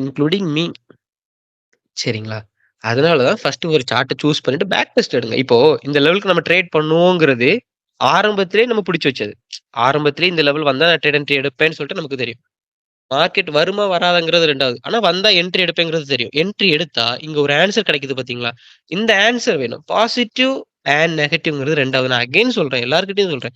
Including me. சரிங்களா? அதனால தான் ஃபர்ஸ்ட் ஒரு சார்ட்ட சூஸ் பண்ணிட்டு பேக் டெஸ்ட் எடுங்க. இப்போ இந்த லெவலுக்கு நம்ம ட்ரேட் பண்ணுவோங்கிறது ஆரம்பத்திலேயே நம்ம பிடிச்சு வச்சது. ஆரம்பத்திலேயே இந்த லெவல் வந்தா நான் ட்ரேட் என்ட்ரி எடுப்பேன்னு சொல்லிட்டு நமக்கு தெரியும். மார்க்கெட் வருமா வராதாங்கிறது 2வது. ஆனா வந்தா என்ட்ரி எடுப்பேங்கிறது தெரியும். என்ட்ரி எடுத்தா இங்க ஒரு ஆன்சர் கிடைக்குது பாத்தீங்களா? இந்த ஆன்சர் வேணும். பாசிட்டிவ் அண்ட் நெகட்டிவ்ங்கிறது 2வது. நான் அகைன் சொல்றேன். எல்லார்கிட்டயும் சொல்றேன்.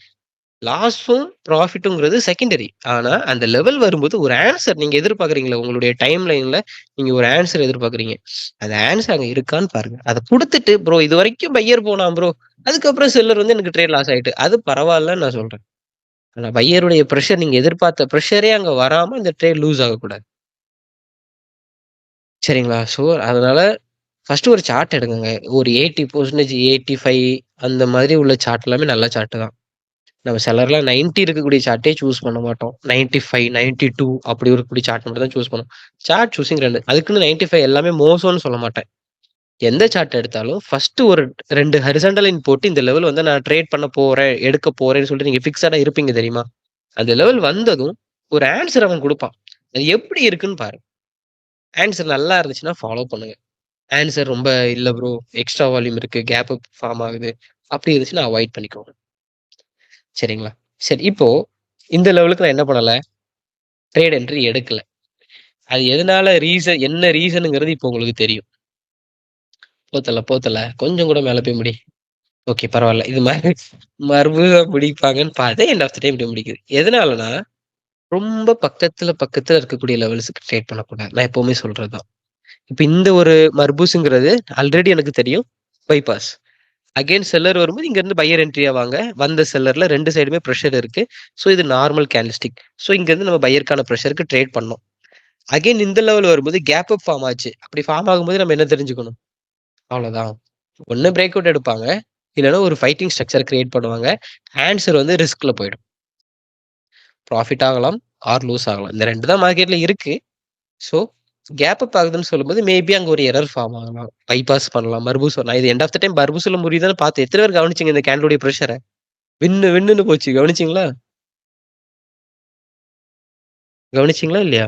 லாஸும், ப்ராஃபிட்டுங்கிறது செகண்டரி. ஆனா அந்த லெவல் வரும்போது ஒரு ஆன்சர் நீங்க எதிர்பார்க்குறீங்கல்ல, உங்களுடைய டைம் லைன்ல நீங்க ஒரு ஆன்சர் எதிர்பார்க்குறீங்க. அந்த ஆன்சர் அங்க இருக்கான்னு பாருங்க. அத குடுத்துட்டு, ப்ரோ இதுவரைக்கும் பையர் போனான் ப்ரோ. அதுக்கப்புறம் செல்லர் வந்து எனக்கு ட்ரேட் லாஸ் ஆயிட்டு. அது பரவாயில்லன்னு நான் சொல்றேன். ஆனா பையருடைய பிரஷர் நீங்க எதிர்பார்த்த பிரஷரே அங்க வராம இந்த ட்ரேட் லூஸ் ஆகக்கூடாது. சரிங்களா? ஸோ அதனால ஃபர்ஸ்ட் ஒரு சார்ட் எடுங்கங்க. ஒரு 80%, 85 அந்த மாதிரி உள்ள சார்ட் எல்லாமே நல்ல சார்ட் தான். நம்ம சிலர்லாம் 90 இருக்கக்கூடிய சார்ட்டே சூஸ் பண்ண மாட்டோம். 95, 92 அப்படி இருக்கக்கூடிய சார்ட் மட்டும் தான் சூஸ் பண்ணுவோம். சார்ட் சூசிங் 2 அதுக்குன்னு 95 எல்லாமே மோசம்னு சொல்ல மாட்டேன். எந்த சார்ட் எடுத்தாலும் ஃபர்ஸ்ட் ஒரு 2 ஹாரிசான்டல் லைன் போட்டு இந்த லெவல் வந்து நான் ட்ரேட் பண்ண போறேன், எடுக்க போறேன்னு சொல்லிட்டு நீங்க ஃபிக்ஸடா இருப்பீங்க தெரியுமா? அந்த லெவல் வந்ததும் ஒரு ஆன்சர் அவன் குடுப்பான். அது எப்படி இருக்குன்னு பாருங்க. ஆன்சர் நல்லா இருந்துச்சுன்னா ஃபாலோ பண்ணுங்க. ஆன்சர் ரொம்ப இல்ல ப்ரோ, எக்ஸ்ட்ரா வால்யூம் இருக்கு, கேப் அப் ஃபார்ம் ஆகுது. அப்படி இருந்துச்சுன்னா அவாய்ட் பண்ணிக்கோங்க. சரிங்களா? சரி இப்போ இந்த லெவலுக்கு நான் என்ன பண்ணல? ட்ரேட் என்ட்ரி எடுக்கல. அது எதனால என்ன ரீசன்ங்கிறது இப்போ உங்களுக்கு தெரியும். போத்தல. கொஞ்சம் கூட மேல போய் முடி. ஓகே பரவால்ல. இது மாரி மறுபடியும் முடிப்பாங்கன்னு பார்த்தா எண்ட் ஆஃப் த டைம் இப்படி முடிக்குது. எதனாலனா, ரொம்ப பக்கத்துல இருக்கக்கூடிய லெவல்ஸ்க்கு ட்ரேட் பண்ணக்கூடாது. நான் எப்பவுமே சொல்றது தான். இப்ப இந்த ஒரு மர்பூஸ்ங்கிறது ஆல்ரெடி எனக்கு தெரியும். பைபாஸ். அகைன் செல்லர் வரும்போது இங்க இருந்து பையர் என்ட்ரி ஆவாங்க. வந்த செல்லர்ல 2 சைடுமே பிரஷர் இருக்கு. ஸோ இது நார்மல் கேண்டில்ஸ்டிக். ஸோ இங்க இருந்து நம்ம பையருக்கான பிரஷருக்கு ட்ரேட் பண்ணோம். அகைன் இந்த லெவல் வரும்போது கேப் அப் ஃபார்ம் ஆச்சு. அப்படி ஃபார்ம் ஆகும்போது நம்ம என்ன தெரிஞ்சுக்கணும்? அவ்வளோதான். ஒண்ணு பிரேக் அவுட் எடுப்பாங்க. இல்லன்னா ஒரு ஃபைட்டிங் ஸ்ட்ரக்சர் கிரியேட் பண்ணுவாங்க. ஆன்சர் வந்து ரிஸ்க்ல போயிடும். ப்ராஃபிட் ஆகலாம், ஆர் லூஸ் ஆகலாம். இந்த 2 தான் மார்க்கெட்ல இருக்கு. ஸோ கேப் அப் ஆகுதுன்னு சொல்லும்போது மேபி அங்க ஒரு எரர் ஃபார்ம் ஆகலாம். பைபாஸ் பண்ணலாம். மர்பூஸ் நான் இது எண்ட் ஆஃப் த டைம் பர்பூஸ்ல முடியுதான்னு பார்த்தேன். எத்தன பேர் கவனிச்சீங்க இந்த கேண்டலுடைய பிரஷர? வின்னுன்னு போச்சு. கவனிச்சீங்களா? கவனிச்சீங்களா இல்லையா?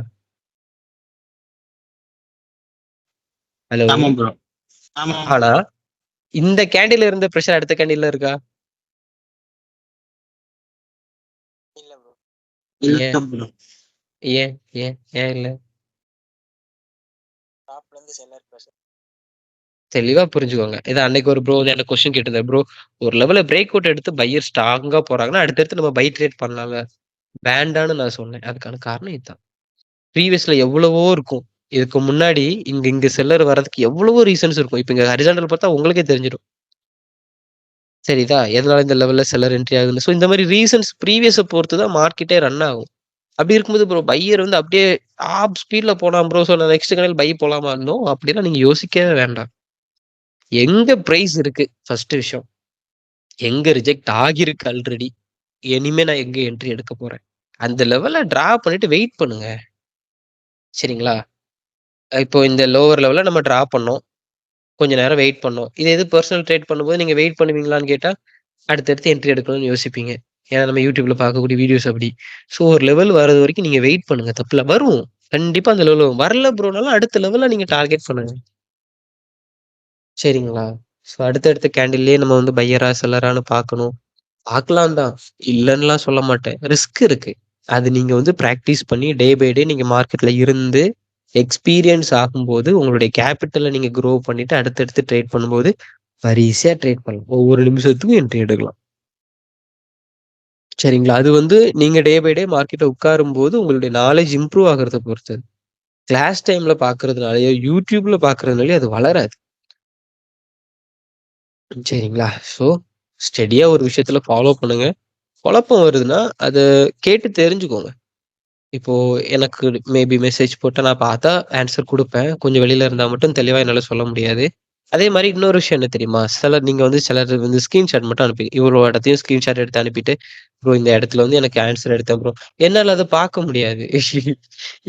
ஹலோ. ஆமா ப்ரோ. ஆமா ஆனா இந்த கேண்டில்ல இருந்த பிரஷர் அடுத்த கேண்டில்ல இருக்கா? இல்ல ஏன்? ப்ரோ. ஏன்? ஏன்? ஏன் இல்ல? தெளிவா புரிஞ்சுக்கோங்க. இத அன்னைக்கு ஒரு ப்ரோ வந்து எனக்கு கொஸ்டின் கேட்டிருந்தாரு. ப்ரோ ஒரு லெவல்ல பிரேக் அவுட் எடுத்து பையர் ஸ்ட்ராங்கா போறாங்கன்னா, அடுத்தடுத்து நம்ம பை ட்ரேட் பண்ணலாம்ல. வேண்டான்னு நான் சொன்னேன். அதுக்கான காரணம் இதுதான். ப்ரீவியஸ்ல எவ்வளவோ இருக்கும். இதுக்கு முன்னாடி இங்க செல்லர் வர்றதுக்கு எவ்வளவோ ரீசன்ஸ் இருக்கும். இப்ப இங்க ஹரிசாண்டல் பார்த்தா உங்களுக்கே தெரிஞ்சிடும். சரிதா? எதனால இந்த லெவல்ல செல்லர் என்ட்ரி ஆகுதுன்னு. ஸோ இந்த மாரி ரீசன்ஸ் ப்ரீவியஸ பொறுத்து தான் மார்க்கெட்டே ரன் ஆகும். அப்படி இருக்கும்போது ப்ரோ பையர் வந்து அப்படியே டாப் ஸ்பீட்ல போனான் ப்ரோ. ஸோ நான் நெக்ஸ்ட் கடையில பை போலாமா? நோ. அப்படிலாம் நீங்க யோசிக்கவே வேண்டாம். எங்க பிரைஸ் இருக்கு ஃபர்ஸ்ட் விஷயம். எங்க ரிஜெக்ட் ஆகிருக்கு ஆல்ரெடி. இனிமே நான் எங்க என்ட்ரி எடுக்க போறேன். அந்த லெவல்ல டிரா பண்ணிட்டு வெயிட் பண்ணுங்க. சரிங்களா? இப்போ இந்த லோவர் லெவல்ல நம்ம டிரா பண்ணோம். கொஞ்ச நேரம் வெயிட் பண்ணோம். இதே இது பெர்சனல் ட்ரேட் பண்ணும்போது நீங்க வெயிட் பண்ணுவீங்களான்னு கேட்டா, அடுத்தடுத்து என்ட்ரி எடுக்கணும்னு யோசிப்பீங்க. ஏன்னா நம்ம YouTubeல பார்க்கக்கூடிய வீடியோஸ் அப்படி. ஸோ ஒரு லெவல் வர்றது வரைக்கும் நீங்க வெயிட் பண்ணுங்க. தப்பில்ல. வரும். கண்டிப்பா அந்த லெவல் வரும். வரல ப்ரோனாலும் அடுத்த லெவல்ல நீங்க டார்கெட் பண்ணுங்க. சரிங்களா? ஸோ அடுத்தடுத்த கேண்டில்லேயே நம்ம வந்து பையரா, செல்லரான்னு பார்க்கணும். பார்க்கலாம் தான். இல்லன்னுலாம் சொல்ல மாட்டேன். ரிஸ்க் இருக்கு. அது நீங்க வந்து பிராக்டிஸ் பண்ணி டே பை டே நீங்க மார்க்கெட்ல இருந்து எக்ஸ்பீரியன்ஸ் ஆகும்போது, உங்களுடைய கேப்பிட்டல நீங்க குரோ பண்ணிட்டு அடுத்தடுத்து ட்ரேட் பண்ணும்போது, வரிசையா ட்ரேட் பண்ணலாம். ஒவ்வொரு நிமிஷத்துக்கும் என்ட்ரி எடுக்கலாம். சரிங்களா? அது வந்து நீங்க டே பை டே மார்க்கெட்ல உட்காரும்போது உங்களுடைய நாலேட்ஜ் இம்ப்ரூவ் ஆகுறத பொறுத்தது. கிளாஸ் டைம்ல பார்க்கறதுனாலயோ, YouTubeல பார்க்கறதுனாலயோ அது வளராது. சரிங்களா? ஸோ ஸ்டெடியா ஒரு விஷயத்துல ஃபாலோ பண்ணுங்க. குழப்பம் வருதுன்னா, அத கேட்டு தெரிஞ்சுக்கோங்க. இப்போ எனக்கு மேபி மெசேஜ் போட்டா நான் பார்த்தா ஆன்சர் குடுப்பேன். கொஞ்சம் வெளியில இருந்தா மட்டும் தெளிவா என்னால சொல்ல முடியாது. அதே மாரி இன்னொரு விஷயம் என்ன தெரியுமா? சிலர் வந்து ஸ்கிரீன்ஷாட் மட்டும் இவ்வளோ இடத்தையும் ஸ்கிரீன்ஷாட் எடுத்து அனுப்பிட்டு, ப்ரோ இந்த இடத்துல வந்து எனக்கு ஆன்சர் எடுத்தேன் ப்ரோ. என்னால அத பார்க்க முடியாது.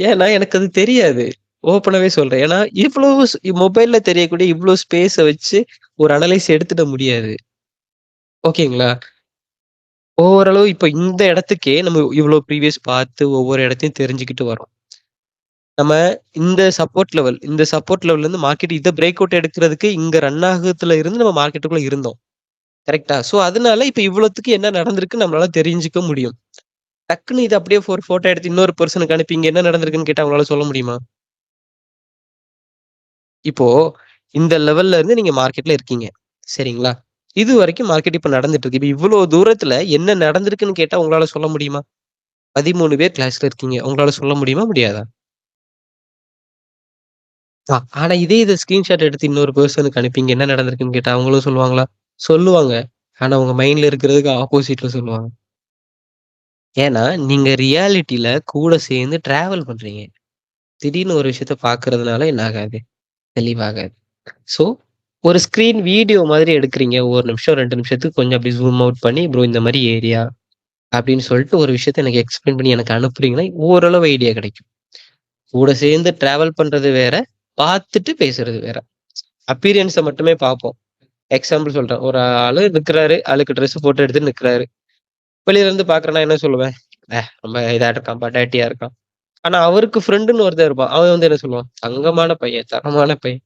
ஏன்னா எனக்கு அது தெரியாது. ஓப்பனாவே சொல்றேன். ஏன்னா இவ்ளோ மொபைல்ல தெரியக்கூடிய இவ்ளோ ஸ்பேஸ வச்சு ஒரு அனலைஸ் எடுத்துட முடியாது. ஓகேங்களா? ஓரளவு இப்ப இந்த இடத்துக்கே நம்ம இவ்ளோ ப்ரீவியஸ் பார்த்து ஒவ்வொரு இடத்தையும் தெரிஞ்சுக்கிட்டு வரோம். நம்ம இந்த சப்போர்ட் லெவல்ல இருந்து மார்க்கெட் இத பிரேக் அவுட் எடுக்கிறதுக்கு இங்க ரன் ஆகுறதுல இருந்து நம்ம மார்க்கெட்டுக்குள்ள இருந்தோம். கரெக்ட்டா? சோ அதனால இப்ப இவ்வளத்துக்கு என்ன நடந்திருக்குன்னு நம்மளால தெரிஞ்சுக்க முடியும். டக்குன்னு இத அப்படியே ஒரு ஃபோட்டோ எடுத்து இன்னொரு பெர்சனுக்கு அனுப்பி இங்க என்ன நடந்திருக்குன்னு கேட்டா உங்களால சொல்ல முடியுமா? இப்போ இந்த லெவல்ல இருந்து நீங்க மார்க்கெட்ல இருக்கீங்க. சரிங்களா? இதுவரைக்கும் மார்க்கெட் இப்ப நடந்துட்டு இருக்கு. இப்ப இவ்ளோ தூரத்துல என்ன நடந்திருக்குன்னு கேட்டா உங்களால சொல்ல முடியுமா? 13 பேர் கிளாஸ்ல இருக்கீங்க. உங்களால சொல்ல முடியுமா? முடியாதா? ஆனா இத ஸ்கிரீன்ஷாட் எடுத்து இன்னொரு பெர்சனுக்கு அனுப்பி இங்க என்ன நடந்திருக்குன்னு கேட்டா அவங்களும் சொல்லுவாங்களா? சொல்லுவாங்க. ஆனா உங்க மைண்ட்ல இருக்கிறதுக்கு ஆப்போசிட்ல சொல்லுவாங்க. ஏன்னா நீங்க ரியாலிட்டில கூட சேர்ந்து டிராவல் பண்றீங்க. திடீர்னு ஒரு விஷயத்த பார்க்கறதுனால என்ன ஆகாது? தெளிவாகாது. ஸோ ஒரு ஸ்க்ரீன் வீடியோ மாதிரி எடுக்குறீங்க. 1 நிமிஷம், 2 நிமிஷத்துக்கு கொஞ்சம் அப்படி ஜூம் அவுட் பண்ணி, ப்ரோ இந்த மாரி ஏரியா அப்படின்னு சொல்லிட்டு ஒரு விஷயத்த எனக்கு எக்ஸ்பிளைன் பண்ணி எனக்கு அனுப்புறீங்கன்னா, ஓரளவு ஐடியா கிடைக்கும். கூட சேர்ந்து டிராவல் பண்றது வேற, பார்த்துட்டு பேசுறது வேற. அப்பியரன்ஸ மட்டுமே பார்ப்போம். எக்ஸாம்பிள் சொல்றேன். ஒரு ஆளு நிக்கிறாரு. ஆளுக்கு ட்ரெஸ் போட்டு எடுத்துட்டு நிக்கிறாரு. வெளியில இருந்து பார்க்குறேன்னா என்ன சொல்லுவேன்? ரொம்ப இதா இருக்கான், பட்டாட்டியா இருக்கான். ஆனா அவருக்கு ஃப்ரெண்டுன்னு ஒருத்தன் இருப்பான். அவன் வந்து என்ன சொல்லுவான்? தங்கமான பையன், தரமான பையன்.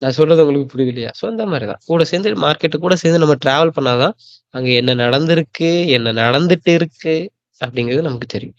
நான் சொல்றது உங்களுக்கு புரியுது இல்லையா? ஸோ அந்த மாரி தான். கூட சேர்ந்து மார்க்கெட்டு கூட சேர்ந்து நம்ம டிராவல் பண்ணா தான், அங்க என்ன நடந்திருக்கு, என்ன நடந்துட்டு இருக்கு அப்படிங்கிறது நமக்கு தெரியும்.